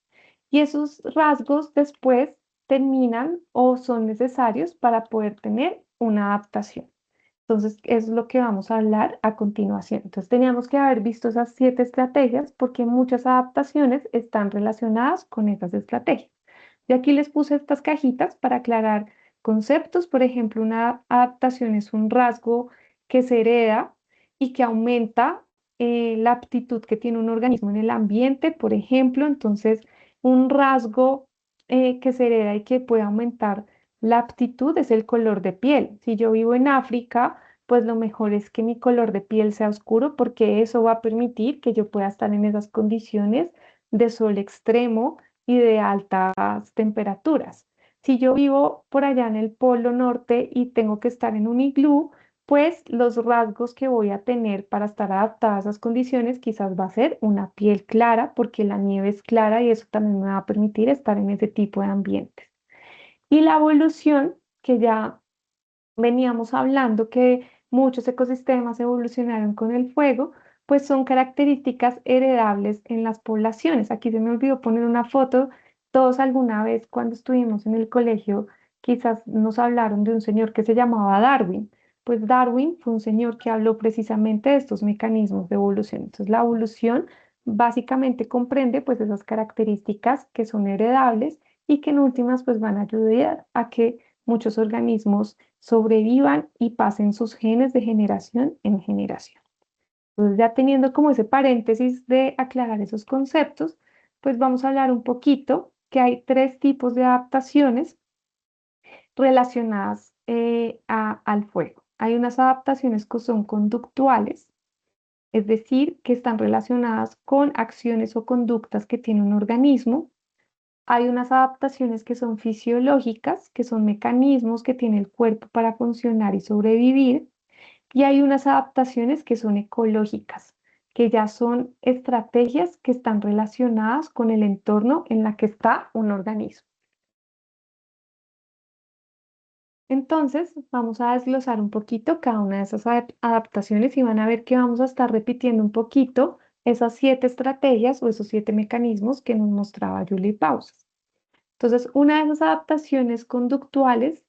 Y esos rasgos después terminan o son necesarios para poder tener una adaptación. Entonces, eso es lo que vamos a hablar a continuación. Entonces, teníamos que haber visto esas 7 estrategias porque muchas adaptaciones están relacionadas con esas estrategias. Y aquí les puse estas cajitas para aclarar conceptos. Por ejemplo, una adaptación es un rasgo que se hereda y que aumenta la aptitud que tiene un organismo en el ambiente, por ejemplo. Entonces, un rasgo que se hereda y que puede aumentar la aptitud es el color de piel. Si yo vivo en África, pues lo mejor es que mi color de piel sea oscuro porque eso va a permitir que yo pueda estar en esas condiciones de sol extremo y de altas temperaturas. Si yo vivo por allá en el Polo Norte y tengo que estar en un iglú, pues los rasgos que voy a tener para estar adaptada a esas condiciones quizás va a ser una piel clara porque la nieve es clara y eso también me va a permitir estar en ese tipo de ambientes. Y la evolución, que ya veníamos hablando que muchos ecosistemas evolucionaron con el fuego, pues son características heredables en las poblaciones. Aquí se me olvidó poner una foto. Todos alguna vez cuando estuvimos en el colegio, quizás nos hablaron de un señor que se llamaba Darwin. Pues Darwin fue un señor que habló precisamente de estos mecanismos de evolución. Entonces, la evolución básicamente comprende pues esas características que son heredables y que en últimas pues van a ayudar a que muchos organismos sobrevivan y pasen sus genes de generación en generación. Entonces, ya teniendo como ese paréntesis de aclarar esos conceptos, pues vamos a hablar un poquito que hay 3 tipos de adaptaciones relacionadas al fuego. Hay unas adaptaciones que son conductuales, es decir, que están relacionadas con acciones o conductas que tiene un organismo. Hay unas adaptaciones que son fisiológicas, que son mecanismos que tiene el cuerpo para funcionar y sobrevivir. Y hay unas adaptaciones que son ecológicas, que ya son estrategias que están relacionadas con el entorno en la que está un organismo. Entonces, vamos a desglosar un poquito cada una de esas adaptaciones y van a ver que vamos a estar repitiendo un poquito esas 7 estrategias o esos 7 mecanismos que nos mostraba Julie Pausas. Entonces, una de esas adaptaciones conductuales,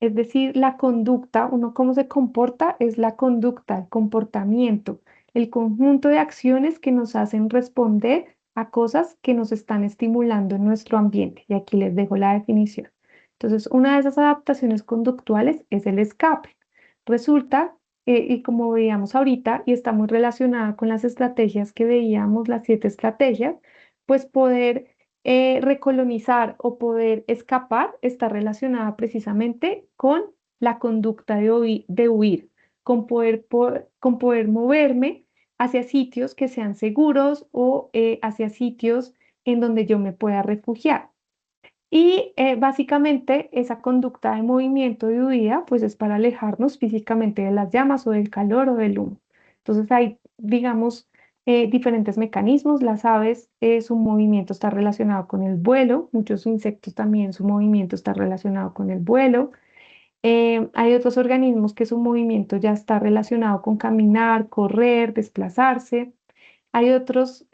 es decir, la conducta, uno cómo se comporta, es la conducta, el comportamiento, el conjunto de acciones que nos hacen responder a cosas que nos están estimulando en nuestro ambiente. Y aquí les dejo la definición. Entonces, una de esas adaptaciones conductuales es el escape. Resulta, y como veíamos ahorita, y está muy relacionada con las estrategias que veíamos, las 7 estrategias, pues poder recolonizar o poder escapar está relacionada precisamente con la conducta de huir, con poder moverme hacia sitios que sean seguros o hacia sitios en donde yo me pueda refugiar. Y básicamente esa conducta de movimiento de huida pues es para alejarnos físicamente de las llamas o del calor o del humo. Entonces hay, digamos, diferentes mecanismos. Las aves, su movimiento está relacionado con el vuelo. Muchos insectos también su movimiento está relacionado con el vuelo. Hay otros organismos que su movimiento ya está relacionado con caminar, correr, desplazarse. Hay otros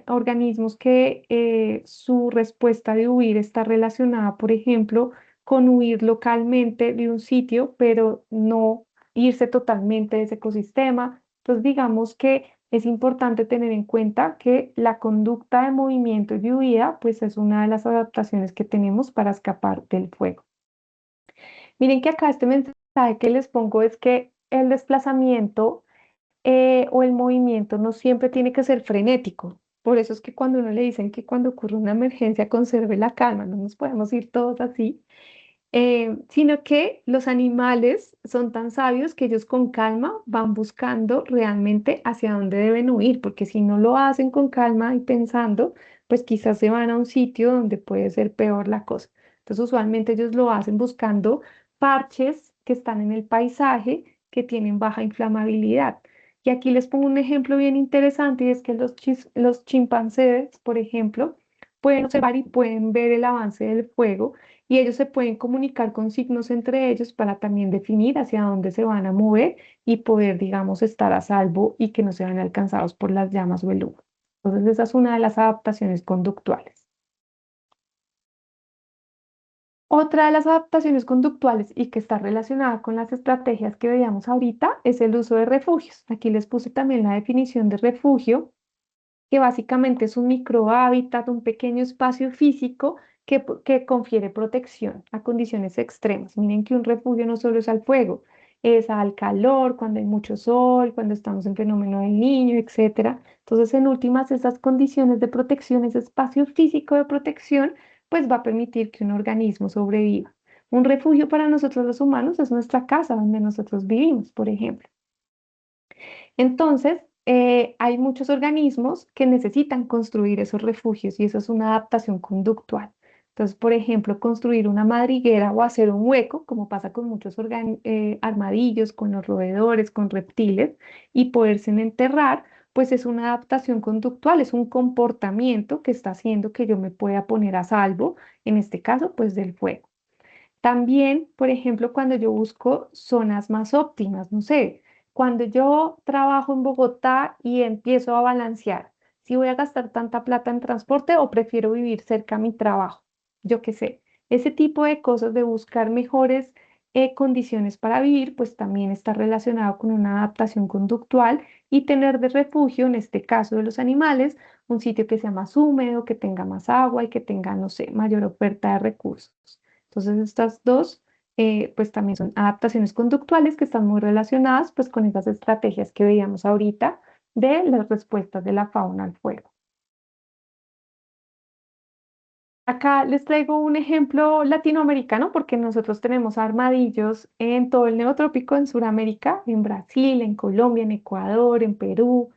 organismos que su respuesta de huir está relacionada, por ejemplo, con huir localmente de un sitio, pero no irse totalmente de ese ecosistema. Entonces, digamos que es importante tener en cuenta que la conducta de movimiento y de huida, pues es una de las adaptaciones que tenemos para escapar del fuego. Miren que acá este mensaje que les pongo es que el desplazamiento o el movimiento no siempre tiene que ser frenético. Por eso es que cuando uno le dicen que cuando ocurre una emergencia conserve la calma, no nos podemos ir todos así, sino que los animales son tan sabios que ellos con calma van buscando realmente hacia dónde deben huir, porque si no lo hacen con calma y pensando, pues quizás se van a un sitio donde puede ser peor la cosa. Entonces, usualmente ellos lo hacen buscando parches que están en el paisaje que tienen baja inflamabilidad. Y aquí les pongo un ejemplo bien interesante y es que los chimpancés, por ejemplo, pueden observar y pueden ver el avance del fuego y ellos se pueden comunicar con signos entre ellos para también definir hacia dónde se van a mover y poder, digamos, estar a salvo y que no sean alcanzados por las llamas o el humo. Entonces, esa es una de las adaptaciones conductuales. Otra de las adaptaciones conductuales y que está relacionada con las estrategias que veíamos ahorita es el uso de refugios. Aquí les puse también la definición de refugio, que básicamente es un microhábitat, un pequeño espacio físico que confiere protección a condiciones extremas. Miren que un refugio no solo es al fuego, es al calor, cuando hay mucho sol, cuando estamos en fenómeno del niño, etcétera. Entonces, en últimas, esas condiciones de protección, ese espacio físico de protección, pues va a permitir que un organismo sobreviva. Un refugio para nosotros los humanos es nuestra casa donde nosotros vivimos, por ejemplo. Entonces, hay muchos organismos que necesitan construir esos refugios y eso es una adaptación conductual. Entonces, por ejemplo, construir una madriguera o hacer un hueco, como pasa con muchos armadillos, con los roedores, con reptiles, y poderse enterrar, pues es una adaptación conductual, es un comportamiento que está haciendo que yo me pueda poner a salvo, en este caso, pues del fuego. También, por ejemplo, cuando yo busco zonas más óptimas, no sé, cuando yo trabajo en Bogotá y empiezo a balancear, si voy a gastar tanta plata en transporte o prefiero vivir cerca a mi trabajo, yo qué sé, ese tipo de cosas de buscar mejores condiciones para vivir, pues también está relacionado con una adaptación conductual y tener de refugio, en este caso de los animales, un sitio que sea más húmedo, que tenga más agua y que tenga, no sé, mayor oferta de recursos. Entonces, estas dos, pues también son adaptaciones conductuales que están muy relacionadas, pues con esas estrategias que veíamos ahorita de las respuestas de la fauna al fuego. Acá les traigo un ejemplo latinoamericano porque nosotros tenemos armadillos en todo el neotrópico, en Sudamérica, en Brasil, en Colombia, en Ecuador, en Perú.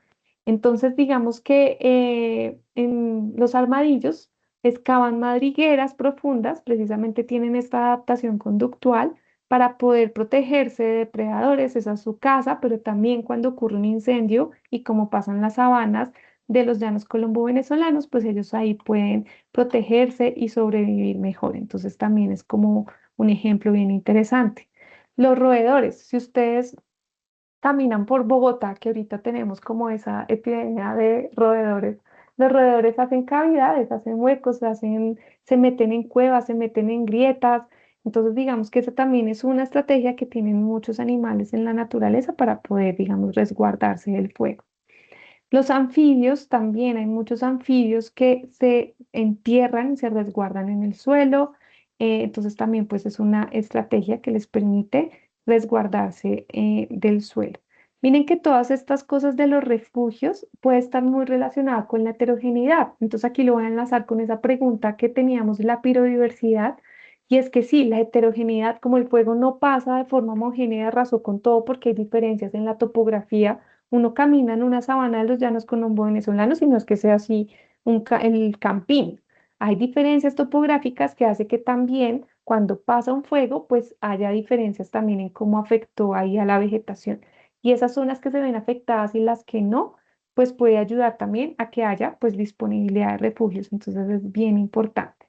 Entonces, digamos que en los armadillos excavan madrigueras profundas, precisamente tienen esta adaptación conductual para poder protegerse de depredadores, esa es su casa, pero también cuando ocurre un incendio y como pasan las sabanas de los llanos colombo-venezolanos, pues ellos ahí pueden protegerse y sobrevivir mejor. Entonces también es como un ejemplo bien interesante. Los roedores, si ustedes caminan por Bogotá, que ahorita tenemos como esa epidemia de roedores, los roedores hacen cavidades, hacen huecos, se meten en cuevas, se meten en grietas. Entonces, digamos que esa también es una estrategia que tienen muchos animales en la naturaleza para poder, digamos, resguardarse del fuego. Los anfibios también, hay muchos anfibios que se entierran y se resguardan en el suelo, entonces también pues es una estrategia que les permite resguardarse del suelo. Miren que todas estas cosas de los refugios puede estar muy relacionada con la heterogeneidad. Entonces aquí lo voy a enlazar con esa pregunta que teníamos de la biodiversidad. Y es que sí, la heterogeneidad, como el fuego no pasa de forma homogénea, arrasó con todo porque hay diferencias en la topografía. Uno camina en una sabana de los llanos colombo-venezolanos y no es que sea así el campín. Hay diferencias topográficas que hace que también cuando pasa un fuego, pues haya diferencias también en cómo afectó ahí a la vegetación. Y esas zonas que se ven afectadas y las que no, pues puede ayudar también a que haya pues disponibilidad de refugios. Entonces es bien importante.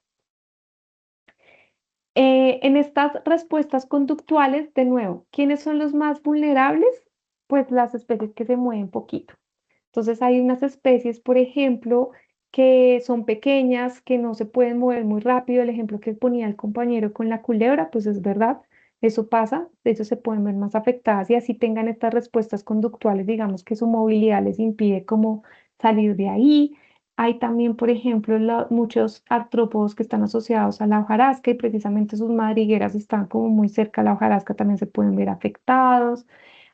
En estas respuestas conductuales, de nuevo, ¿quiénes son los más vulnerables? Pues las especies que se mueven poquito. Entonces hay unas especies, por ejemplo, que son pequeñas, que no se pueden mover muy rápido. El ejemplo que ponía el compañero con la culebra, pues es verdad, eso pasa, de hecho se pueden ver más afectadas y así tengan estas respuestas conductuales, digamos que su movilidad les impide como salir de ahí. Hay también, por ejemplo, muchos artrópodos que están asociados a la hojarasca y precisamente sus madrigueras están como muy cerca a la hojarasca, también se pueden ver afectados.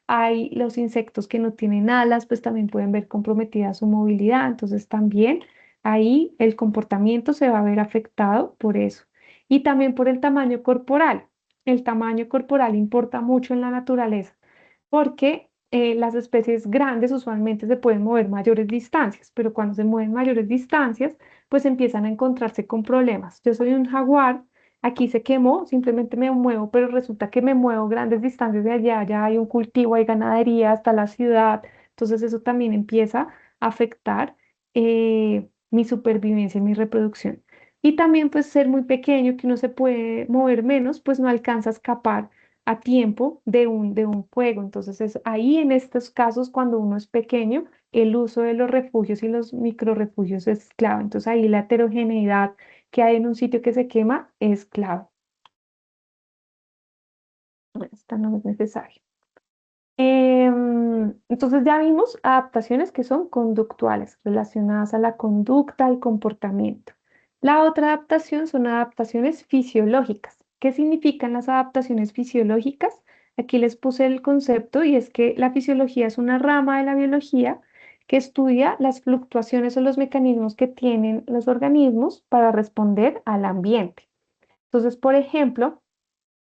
Hay los insectos que no tienen alas, pues también pueden ver comprometida su movilidad, entonces también ahí el comportamiento se va a ver afectado por eso. Y también por el tamaño corporal. El tamaño corporal importa mucho en la naturaleza porque las especies grandes usualmente se pueden mover mayores distancias, pero cuando se mueven mayores distancias, pues empiezan a encontrarse con problemas. Yo soy un jaguar, aquí se quemó, simplemente me muevo, pero resulta que me muevo grandes distancias de allá, ya hay un cultivo, hay ganadería hasta la ciudad, entonces eso también empieza a afectar mi supervivencia y mi reproducción. Y también pues ser muy pequeño, que uno se puede mover menos, pues no alcanza a escapar a tiempo de un fuego. Entonces es ahí en estos casos cuando uno es pequeño, el uso de los refugios y los microrefugios es clave. Entonces ahí la heterogeneidad que hay en un sitio que se quema es clave. Esta no es necesaria. Entonces ya vimos adaptaciones que son conductuales, relacionadas a la conducta, al comportamiento. La otra adaptación son adaptaciones fisiológicas. ¿Qué significan las adaptaciones fisiológicas? Aquí les puse el concepto y es que la fisiología es una rama de la biología que estudia las fluctuaciones o los mecanismos que tienen los organismos para responder al ambiente. Entonces, por ejemplo,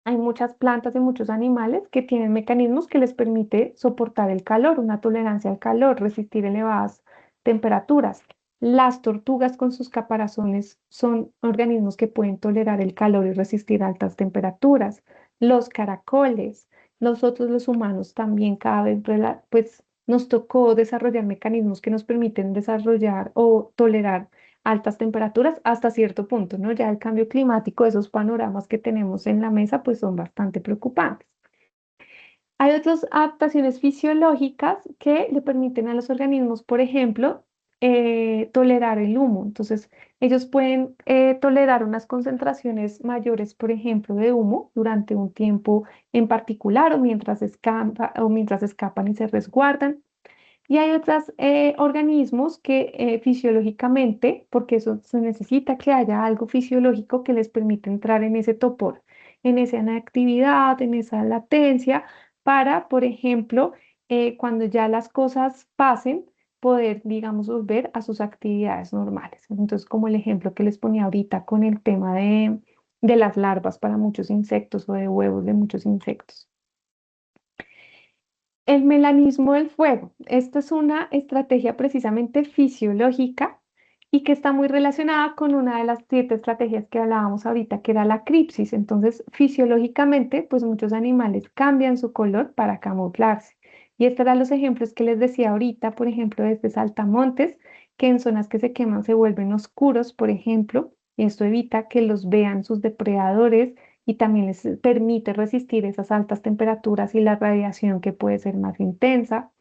hay muchas plantas y muchos animales que tienen mecanismos que les permite soportar el calor, una tolerancia al calor, resistir elevadas temperaturas. Las tortugas con sus caparazones son organismos que pueden tolerar el calor y resistir altas temperaturas. Los caracoles, nosotros los humanos también cada vez pues nos tocó desarrollar mecanismos que nos permiten desarrollar o tolerar altas temperaturas hasta cierto punto, ¿no? Ya el cambio climático, esos panoramas que tenemos en la mesa, pues son bastante preocupantes. Hay otras adaptaciones fisiológicas que le permiten a los organismos, por ejemplo, tolerar el humo. Entonces, ellos pueden tolerar unas concentraciones mayores, por ejemplo, de humo durante un tiempo en particular o mientras escapan y se resguardan. Y hay otros organismos que fisiológicamente, porque eso se necesita que haya algo fisiológico que les permita entrar en ese topor, en esa inactividad, en esa latencia, para, por ejemplo, cuando ya las cosas pasen, poder, digamos, volver a sus actividades normales. Entonces, como el ejemplo que les ponía ahorita con el tema de las larvas para muchos insectos o de huevos de muchos insectos. El melanismo del fuego. Esta es una estrategia precisamente fisiológica y que está muy relacionada con una de las 7 estrategias que hablábamos ahorita, que era la cripsis. Entonces, fisiológicamente, pues muchos animales cambian su color para camuflarse. Y estos eran los ejemplos que les decía ahorita, por ejemplo, de este saltamontes, que en zonas que se queman se vuelven oscuros, por ejemplo, y esto evita que los vean sus depredadores y también les permite resistir esas altas temperaturas y la radiación que puede ser más intensa.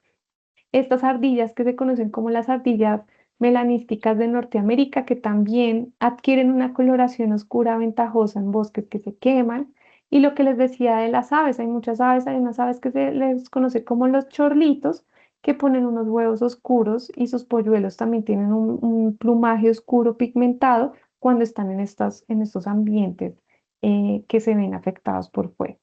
Estas ardillas que se conocen como las ardillas melanísticas de Norteamérica, que también adquieren una coloración oscura ventajosa en bosques que se queman. Y lo que les decía de las aves, hay muchas aves, hay unas aves que se les conoce como los chorlitos, que ponen unos huevos oscuros y sus polluelos también tienen un plumaje oscuro pigmentado cuando están en estos ambientes que se ven afectados por fuego.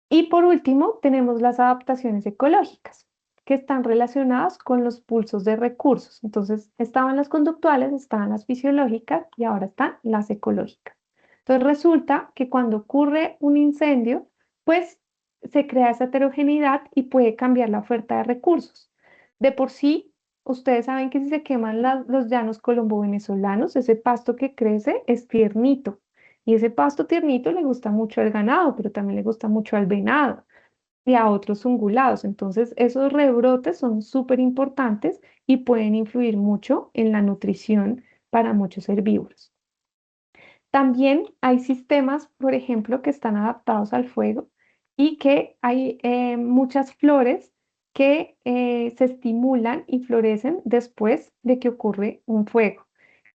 Y por último, tenemos las adaptaciones ecológicas, que están relacionadas con los pulsos de recursos. Entonces, estaban las conductuales, estaban las fisiológicas y ahora están las ecológicas. Entonces, resulta que cuando ocurre un incendio, pues se crea esa heterogeneidad y puede cambiar la oferta de recursos. De por sí, ustedes saben que si se queman los llanos colombo-venezolanos, ese pasto que crece es tiernito. Y ese pasto tiernito le gusta mucho al ganado, pero también le gusta mucho al venado y a otros ungulados. Entonces, esos rebrotes son súper importantes y pueden influir mucho en la nutrición para muchos herbívoros. También hay sistemas, por ejemplo, que están adaptados al fuego y que hay muchas flores que se estimulan y florecen después de que ocurre un fuego.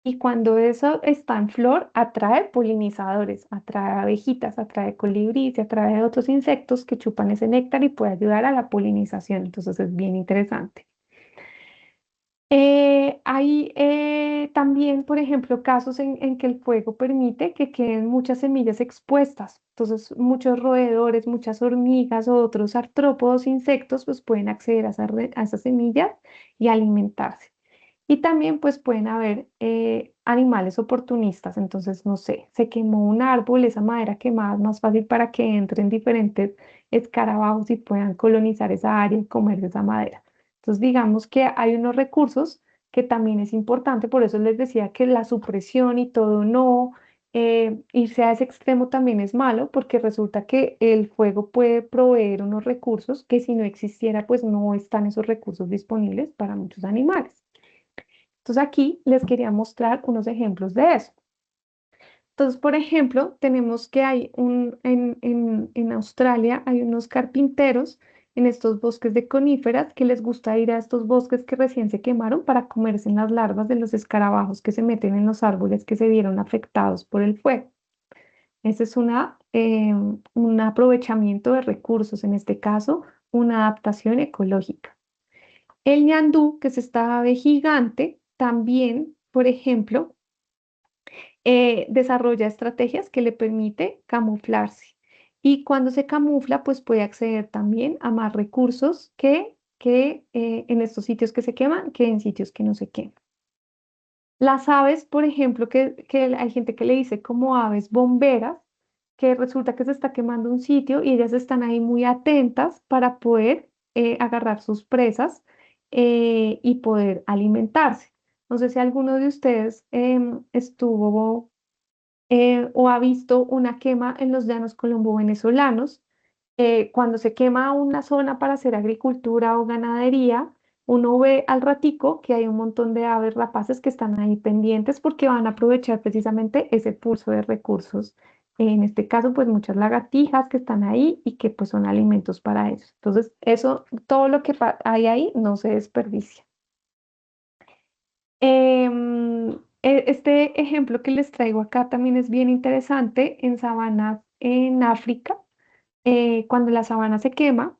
Y cuando eso está en flor, atrae polinizadores, atrae abejitas, atrae colibríes y atrae otros insectos que chupan ese néctar y puede ayudar a la polinización. Entonces es bien interesante. Hay también, por ejemplo, casos en que el fuego permite que queden muchas semillas expuestas. Entonces, muchos roedores, muchas hormigas o otros artrópodos, insectos, pues pueden acceder a esas semillas y alimentarse. Y también pues pueden haber animales oportunistas, entonces no sé, se quemó un árbol, esa madera quemada es más fácil para que entren diferentes escarabajos y puedan colonizar esa área y comer de esa madera. Entonces digamos que hay unos recursos que también es importante, por eso les decía que la supresión y todo no, irse a ese extremo también es malo, porque resulta que el fuego puede proveer unos recursos que si no existiera pues no están esos recursos disponibles para muchos animales. Entonces aquí les quería mostrar unos ejemplos de eso. Entonces, por ejemplo, tenemos que hay en Australia hay unos carpinteros en estos bosques de coníferas que les gusta ir a estos bosques que recién se quemaron para comerse las larvas de los escarabajos que se meten en los árboles que se vieron afectados por el fuego. Ese es un aprovechamiento de recursos, en este caso, una adaptación ecológica. El ñandú, que es esta ave gigante, también, por ejemplo, desarrolla estrategias que le permite camuflarse. Y cuando se camufla, pues puede acceder también a más recursos que en estos sitios que se queman, que en sitios que no se queman. Las aves, por ejemplo, que hay gente que le dice como aves bomberas, que resulta que se está quemando un sitio y ellas están ahí muy atentas para poder agarrar sus presas y poder alimentarse. No sé si alguno de ustedes estuvo o ha visto una quema en los llanos colombo-venezolanos. Cuando se quema una zona para hacer agricultura o ganadería, uno ve al ratico que hay un montón de aves rapaces que están ahí pendientes porque van a aprovechar precisamente ese pulso de recursos. En este caso, pues muchas lagartijas que están ahí y que pues son alimentos para ellos. Entonces, eso, todo lo que hay ahí no se desperdicia. Este ejemplo que les traigo acá también es bien interesante en sabanas en África. Cuando la sabana se quema,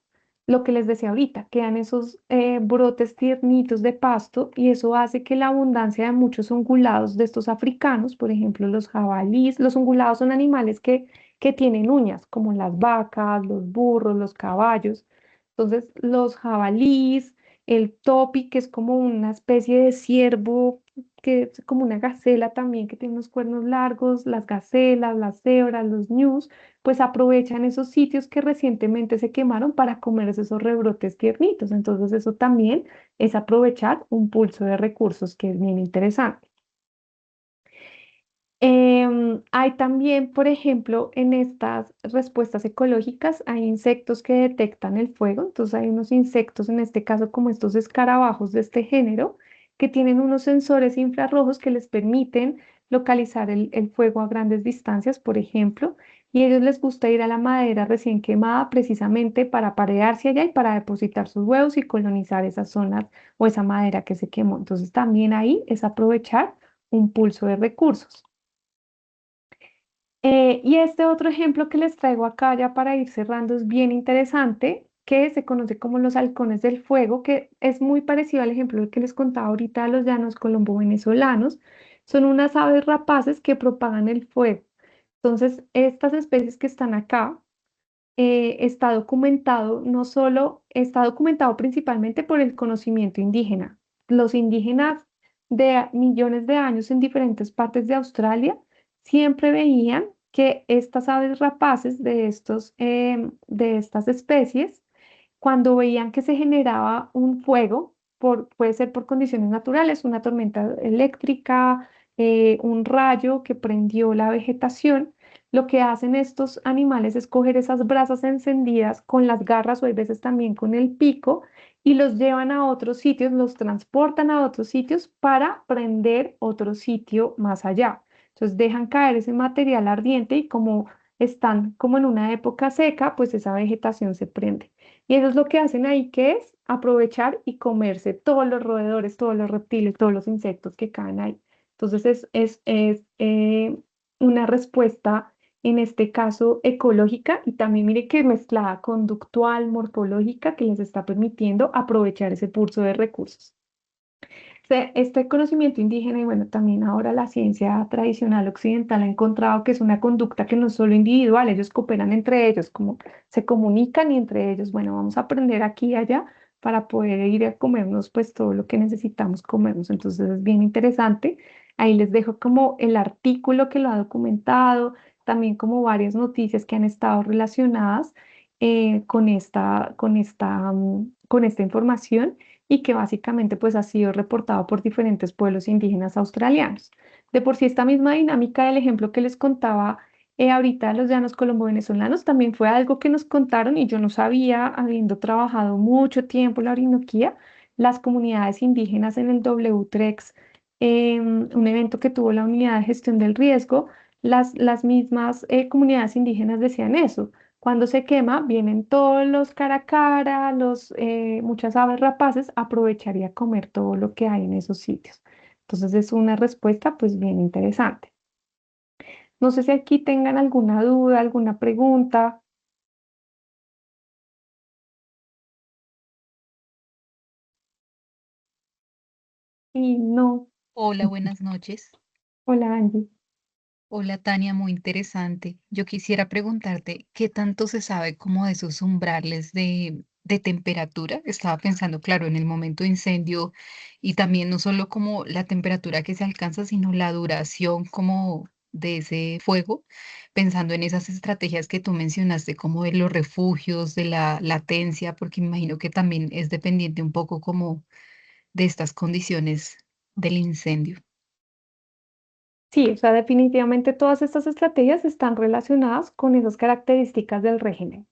lo que les decía ahorita, quedan esos brotes tiernitos de pasto y eso hace que la abundancia de muchos ungulados de estos africanos, por ejemplo, los jabalíes, los ungulados son animales que tienen uñas, como las vacas, los burros, los caballos. Entonces, los jabalíes, el topi, que es como una especie de ciervo, que es como una gacela también, que tiene unos cuernos largos, las gacelas, las cebras, los ñus, pues aprovechan esos sitios que recientemente se quemaron para comerse esos rebrotes tiernitos. Entonces eso también es aprovechar un pulso de recursos que es bien interesante. Hay también, por ejemplo, en estas respuestas ecológicas, hay insectos que detectan el fuego. Entonces hay unos insectos, en este caso como estos escarabajos de este género, que tienen unos sensores infrarrojos que les permiten localizar el fuego a grandes distancias, por ejemplo, y a ellos les gusta ir a la madera recién quemada precisamente para parearse allá y para depositar sus huevos y colonizar esas zonas o esa madera que se quemó. Entonces también ahí es aprovechar un pulso de recursos. Y este otro ejemplo que les traigo acá ya para ir cerrando es bien interesante, que se conoce como los halcones del fuego, que es muy parecido al ejemplo que les contaba ahorita de los llanos colombo-venezolanos. Son unas aves rapaces que propagan el fuego. Entonces, estas especies que están acá, está documentado, no solo está documentado principalmente por el conocimiento indígena. Los indígenas de millones de años en diferentes partes de Australia siempre veían que estas aves rapaces de estas especies, cuando veían que se generaba un fuego, puede ser por condiciones naturales, una tormenta eléctrica, un rayo que prendió la vegetación, lo que hacen estos animales es coger esas brasas encendidas con las garras o hay veces también con el pico y los llevan a otros sitios, los transportan a otros sitios para prender otro sitio más allá. Entonces dejan caer ese material ardiente y como están como en una época seca, pues esa vegetación se prende. Y eso es lo que hacen ahí, que es aprovechar y comerse todos los roedores, todos los reptiles, todos los insectos que caen ahí. Entonces es una respuesta, en este caso ecológica, y también mire que mezclada conductual, morfológica, que les está permitiendo aprovechar ese pulso de recursos. Este conocimiento indígena y bueno, también ahora la ciencia tradicional occidental ha encontrado que es una conducta que no es solo individual, ellos cooperan entre ellos, como se comunican y entre ellos, bueno, vamos a aprender aquí y allá para poder ir a comernos pues todo lo que necesitamos comernos. Entonces es bien interesante. Ahí les dejo como el artículo que lo ha documentado, también como varias noticias que han estado relacionadas con esta información y que básicamente pues ha sido reportado por diferentes pueblos indígenas australianos. De por sí esta misma dinámica del ejemplo que les contaba ahorita de los llanos colombo-venezolanos también fue algo que nos contaron y yo no sabía, habiendo trabajado mucho tiempo en la Orinoquía, las comunidades indígenas en el WTREX, un evento que tuvo la Unidad de Gestión del Riesgo, las mismas comunidades indígenas decían eso. Cuando se quema, vienen todos los caracara, muchas aves rapaces, a aprovechar y a comer todo lo que hay en esos sitios. Entonces es una respuesta pues bien interesante. No sé si aquí tengan alguna duda, alguna pregunta. Y no. Hola, buenas noches. Hola, Angie. Hola, Tania, muy interesante. Yo quisiera preguntarte, ¿qué tanto se sabe como de esos umbrales de temperatura? Estaba pensando, claro, en el momento de incendio y también no solo como la temperatura que se alcanza, sino la duración como de ese fuego, pensando en esas estrategias que tú mencionaste, como de los refugios, de la latencia, porque me imagino que también es dependiente un poco como de estas condiciones del incendio. Sí, o sea, definitivamente todas estas estrategias están relacionadas con esas características del régimen.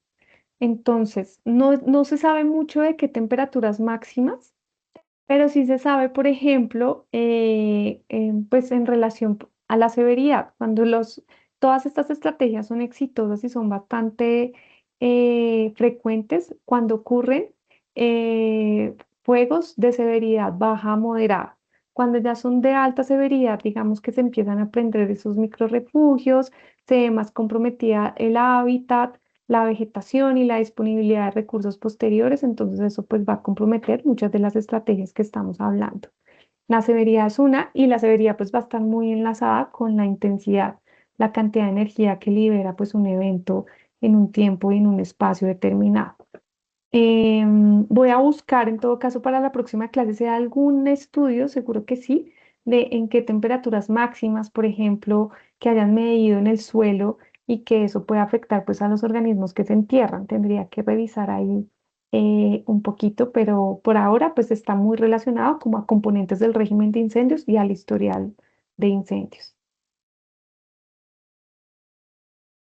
Entonces, no se sabe mucho de qué temperaturas máximas, pero sí se sabe, por ejemplo, pues en relación a la severidad, cuando todas estas estrategias son exitosas y son bastante frecuentes cuando ocurren eh, fuegos de severidad baja a moderada. Cuando ya son de alta severidad, digamos que se empiezan a prender esos microrefugios, se ve más comprometida el hábitat, la vegetación y la disponibilidad de recursos posteriores, entonces eso pues va a comprometer muchas de las estrategias que estamos hablando. La severidad es una y la severidad pues va a estar muy enlazada con la intensidad, la cantidad de energía que libera pues un evento en un tiempo y en un espacio determinado. Voy a buscar en todo caso para la próxima clase si hay algún estudio, seguro que sí, de en qué temperaturas máximas, por ejemplo, que hayan medido en el suelo y que eso pueda afectar pues a los organismos que se entierran. Tendría que revisar ahí un poquito, pero por ahora pues está muy relacionado como a componentes del régimen de incendios y al historial de incendios.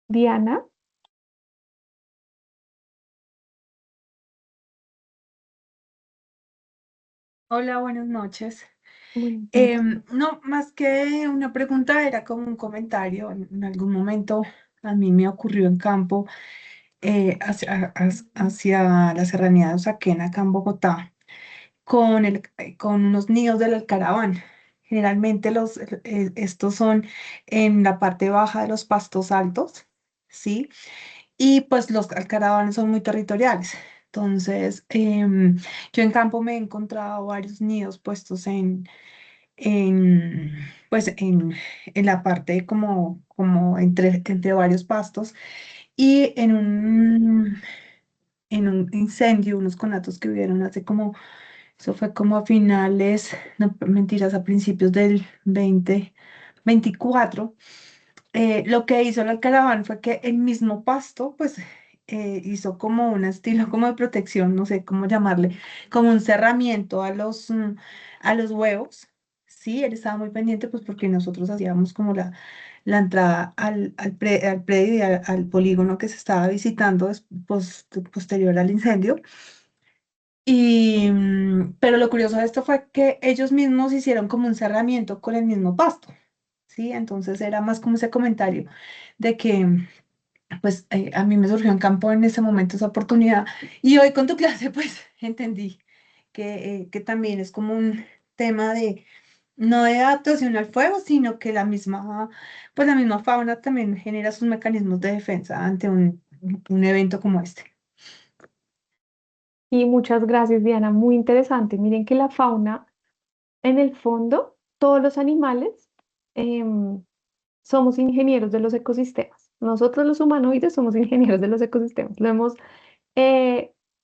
Diana, Hola, buenas noches. buenas noches. No, más que una pregunta, era como un comentario. En algún momento a mí me ocurrió en campo hacia la serranía de Usaquén, acá en Bogotá, con unos nidos del alcaraván. Generalmente estos son en la parte baja de los pastos altos, ¿sí? Y pues los alcaravanes son muy territoriales. Entonces, yo en campo me he encontrado varios nidos puestos en, pues en la parte como entre varios pastos y en un incendio, unos conatos que hubieron hace como, eso fue como a finales, no, mentiras, a principios del 2024. Lo que hizo la caravana fue que el mismo pasto, pues, hizo como un estilo como de protección, no sé cómo llamarle, como un cerramiento a los huevos. Sí, él estaba muy pendiente, pues, porque nosotros hacíamos como la entrada al predio y al polígono que se estaba visitando posterior al incendio. Pero lo curioso de esto fue que ellos mismos hicieron como un cerramiento con el mismo pasto. ¿Sí? Entonces era más como ese comentario de que, pues, a mí me surgió en campo en ese momento esa oportunidad. Y hoy con tu clase, pues, entendí que también es como un tema no de adaptación al fuego, sino que pues la misma fauna también genera sus mecanismos de defensa ante un evento como este. Y muchas gracias, Diana, muy interesante. Miren que la fauna, en el fondo, todos los animales em, somos ingenieros de los ecosistemas. Nosotros los humanoides somos ingenieros de los ecosistemas. Lo hemos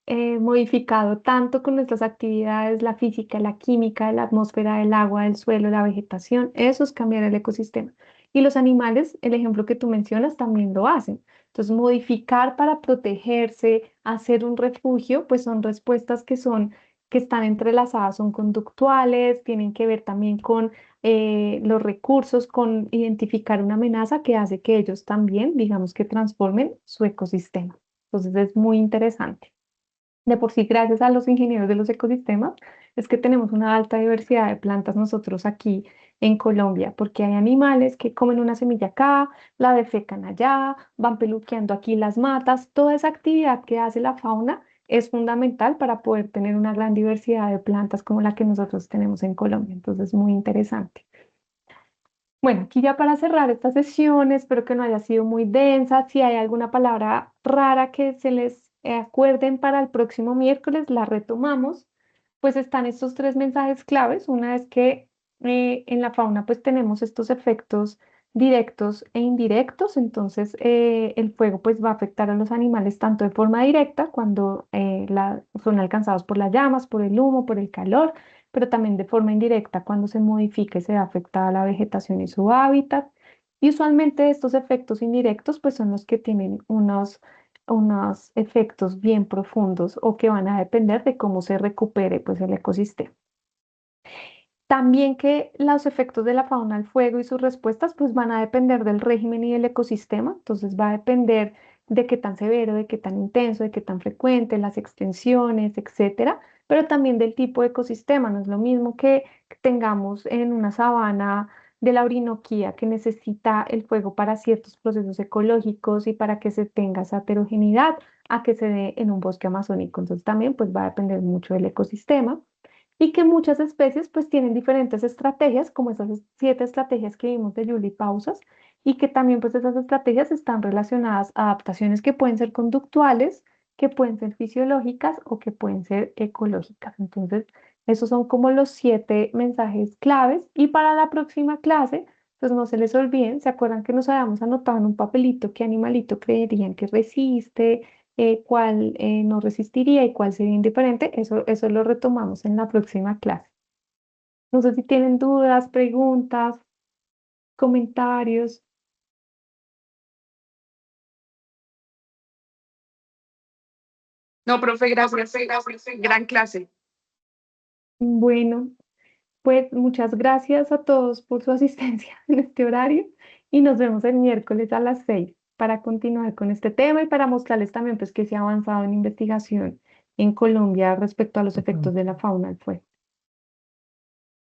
eh, modificado tanto con nuestras actividades, la física, la química, la atmósfera, el agua, el suelo, la vegetación. Eso es cambiar el ecosistema. Y los animales, el ejemplo que tú mencionas, también lo hacen. Entonces, modificar para protegerse, hacer un refugio, pues son respuestas que están entrelazadas, son conductuales, tienen que ver también con los recursos, con identificar una amenaza que hace que ellos también, digamos que transformen su ecosistema. Entonces es muy interesante. De por sí, gracias a los ingenieros de los ecosistemas, es que tenemos una alta diversidad de plantas nosotros aquí en Colombia, porque hay animales que comen una semilla acá, la defecan allá, van peluqueando aquí las matas. Toda esa actividad que hace la fauna es fundamental para poder tener una gran diversidad de plantas como la que nosotros tenemos en Colombia. Entonces, muy interesante. Bueno, aquí ya para cerrar esta sesión, espero que no haya sido muy densa. Si hay alguna palabra rara que se les acuerden para el próximo miércoles, la retomamos. Pues están estos tres mensajes claves. Una es que en la fauna pues tenemos estos efectos directos e indirectos. Entonces el fuego pues va a afectar a los animales tanto de forma directa cuando son alcanzados por las llamas, por el humo, por el calor, pero también de forma indirecta cuando se modifica y se ve afectada la vegetación y su hábitat. Y usualmente estos efectos indirectos pues son los que tienen unos efectos bien profundos o que van a depender de cómo se recupere pues el ecosistema. También que los efectos de la fauna al fuego y sus respuestas pues van a depender del régimen y del ecosistema, entonces va a depender de qué tan severo, de qué tan intenso, de qué tan frecuente, las extensiones, etcétera, pero también del tipo de ecosistema. No es lo mismo que tengamos en una sabana de la Orinoquía que necesita el fuego para ciertos procesos ecológicos y para que se tenga esa heterogeneidad a que se dé en un bosque amazónico. Entonces también pues va a depender mucho del ecosistema y que muchas especies pues tienen diferentes estrategias, como esas 7 estrategias que vimos de Julie Pausas, y que también pues esas estrategias están relacionadas a adaptaciones que pueden ser conductuales, que pueden ser fisiológicas o que pueden ser ecológicas. Entonces, esos son como los 7 mensajes claves y para la próxima clase, pues no se les olviden, ¿se acuerdan que nos habíamos anotado en un papelito qué animalito creerían que resiste? Cuál no resistiría y cuál sería indiferente, eso lo retomamos en la próxima clase. No sé si tienen dudas, preguntas, comentarios. No, profe, gracias. Gran clase. Bueno, pues muchas gracias a todos por su asistencia en este horario y nos vemos el miércoles a las 6 para continuar con este tema y para mostrarles también pues que se ha avanzado en investigación en Colombia respecto a los efectos de la fauna al fuego.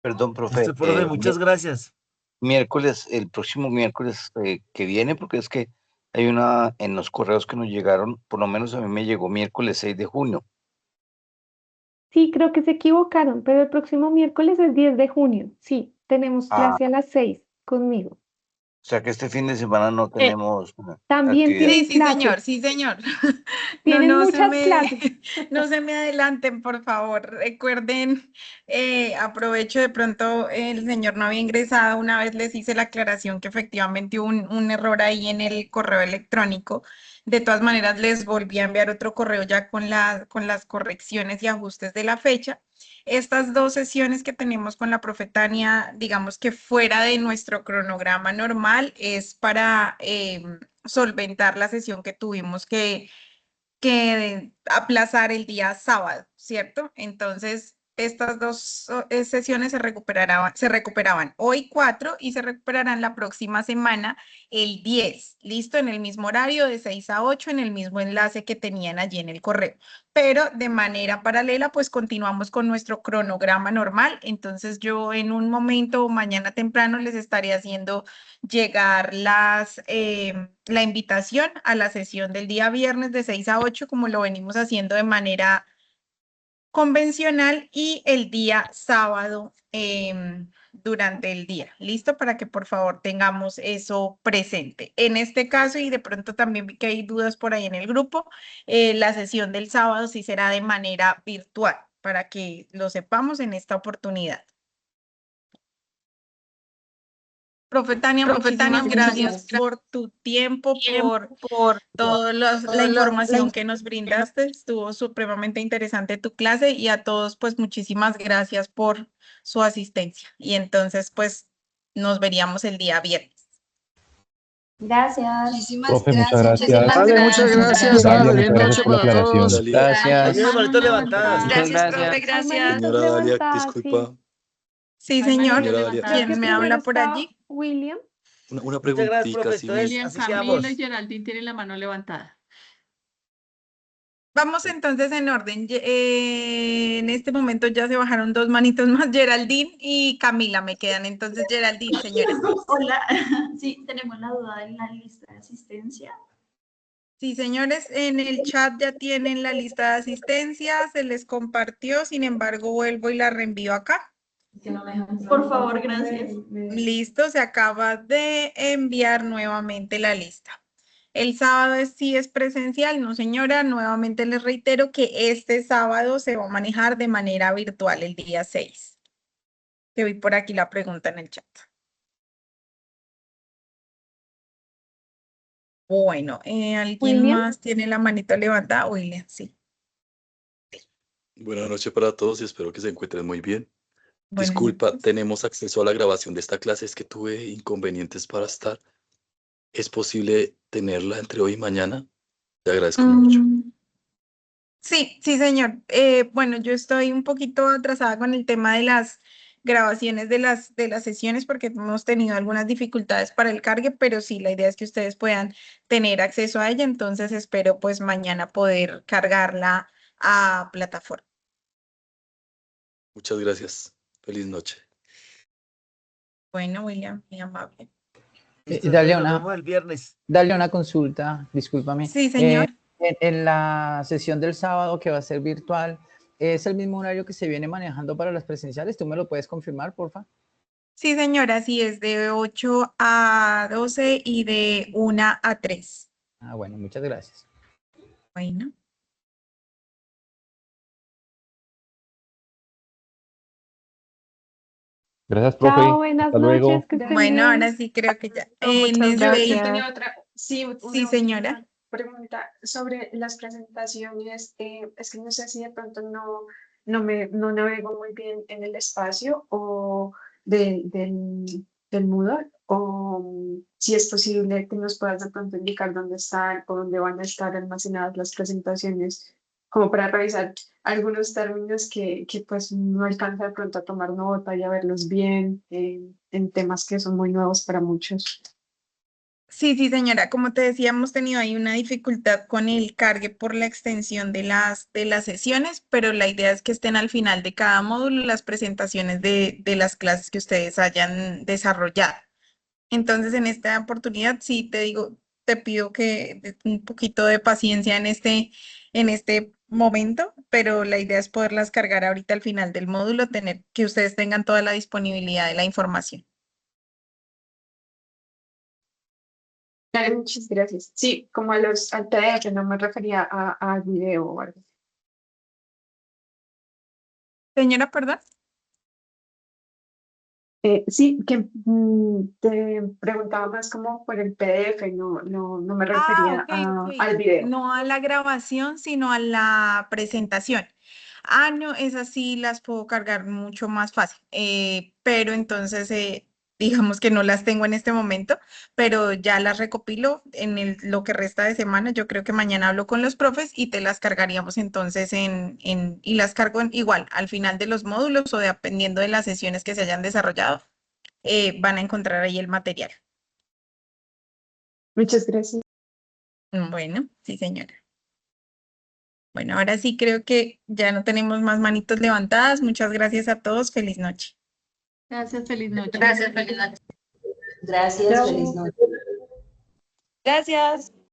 Perdón, profe. Profe, muchas gracias. El próximo miércoles que viene, porque es que hay una en los correos que nos llegaron, por lo menos a mí me llegó miércoles 6 de junio. Sí, creo que se equivocaron, pero el próximo miércoles es 10 de junio. Sí, tenemos clase a las 6 conmigo. O sea que este fin de semana no tenemos También actividad. tienen Sí, clases. sí, señor. Tienen muchas clases. No se me adelanten, por favor. Recuerden, aprovecho de pronto, el señor no había ingresado, una vez les hice la aclaración que efectivamente hubo un error ahí en el correo electrónico. De todas maneras, les volví a enviar otro correo ya con las correcciones y ajustes de la fecha. Estas 2 sesiones que tenemos con la profe Tania, digamos que fuera de nuestro cronograma normal, es para solventar la sesión que tuvimos que aplazar el día sábado, ¿cierto? Entonces, estas 2 sesiones se recuperaban hoy 4 y se recuperarán la próxima semana el 10, listo, en el mismo horario de 6 a 8, en el mismo enlace que tenían allí en el correo. Pero de manera paralela, pues continuamos con nuestro cronograma normal. Entonces, yo en un momento, mañana temprano, les estaré haciendo llegar la invitación a la sesión del día viernes de 6 a 8, como lo venimos haciendo de manera convencional, y el día sábado durante el día. ¿Listo? Para que por favor tengamos eso presente. En este caso, y de pronto también vi que hay dudas por ahí en el grupo, la sesión del sábado sí será de manera virtual, para que lo sepamos en esta oportunidad. Profe Tania, muchísimas gracias por tu tiempo, por toda la información que nos brindaste. Estuvo supremamente interesante tu clase y a todos, pues muchísimas gracias por su asistencia. Y entonces, pues nos veríamos el día viernes. Gracias. Profe, muchas gracias. Vale, muchas gracias. Dalia, Buenas muchas gracias noches por la para todos. aclaración. Gracias. Hay manitos levantadas. Gracias, profe, gracias. Manitos Señora Dalia, levantadas, disculpa. Sí, Hay señor. manitos Señora Dalia. Creo que ¿Quién me primero habla por está allí? William. Una Muchas gracias, preguntita, profe. sí. Entonces, William, así Camilo quedamos. y Geraldine tienen la mano levantada. Vamos entonces en orden. En este momento ya se bajaron 2 manitos más, Geraldine y Camila me quedan. Entonces, Geraldine, señores. Hola, sí, tenemos la duda de la lista de asistencia. Sí, señores, en el chat ya tienen la lista de asistencia, se les compartió, sin embargo, vuelvo y la reenvío acá. Por favor, gracias. Listo, se acaba de enviar nuevamente la lista. El sábado sí es presencial, no señora, nuevamente les reitero que este sábado se va a manejar de manera virtual el día 6. Te vi por aquí la pregunta en el chat. Bueno, ¿alguien William. más tiene la manito levantada? William, sí. Buenas noches para todos y espero que se encuentren muy bien. Buenas Disculpa, noches. tenemos acceso a la grabación de esta clase, es que tuve inconvenientes para estar. ¿Es posible tenerla entre hoy y mañana? Te agradezco mucho. Sí, sí, señor. Bueno, yo estoy un poquito atrasada con el tema de las grabaciones de las sesiones porque hemos tenido algunas dificultades para el cargue, pero sí, la idea es que ustedes puedan tener acceso a ella, entonces espero pues mañana poder cargarla a plataforma. Muchas gracias. Feliz noche. Bueno, William, muy amable. Dale Nos vemos el viernes. dale una consulta, discúlpame. Sí, señor. En la sesión del sábado que va a ser virtual, ¿es el mismo horario que se viene manejando para las presenciales? ¿Tú me lo puedes confirmar, porfa? Sí, señora, sí, es de 8 a 12 y de 1 a 3. Ah, bueno, muchas gracias. Bueno. Gracias, profe. Chao, buenas Hasta noches, luego. que estén Bueno, bien. ahora sí creo que ya. Muchas gracias. Nesbey. Tenía otra, sí, Sí, señora. pregunta sobre las presentaciones. Es que no sé si de pronto no navego muy bien en el espacio o del Moodle, o si es posible que nos puedas de pronto indicar dónde están o dónde van a estar almacenadas las presentaciones, como para revisar algunos términos que pues no alcanza de pronto a tomar nota y a verlos bien en temas que son muy nuevos para muchos. Sí, sí, señora. Como te decía, hemos tenido ahí una dificultad con el cargue por la extensión de las sesiones, pero la idea es que estén al final de cada módulo las presentaciones de las clases que ustedes hayan desarrollado. Entonces, en esta oportunidad, sí te digo, te pido que un poquito de paciencia en este momento, pero la idea es poderlas cargar ahorita al final del módulo, tener que ustedes tengan toda la disponibilidad de la información. Claro, muchas gracias. Sí, como al PDF, no me refería al video o algo. Señora, perdón. Sí, que te preguntaba más como por el PDF, no me refería al video. No a la grabación, sino a la presentación. Ah, no, esas sí las puedo cargar mucho más fácil. Pero entonces, digamos que no las tengo en este momento, pero ya las recopilo en lo que resta de semana. Yo creo que mañana hablo con los profes y te las cargaríamos entonces y las cargo igual al final de los módulos o dependiendo de las sesiones que se hayan desarrollado, van a encontrar ahí el material. Muchas gracias. Bueno, sí, señora. Bueno, ahora sí creo que ya no tenemos más manitos levantadas. Muchas gracias a todos. Feliz noche. Gracias, feliz noche. Gracias, feliz noche. Gracias, feliz noche. Gracias.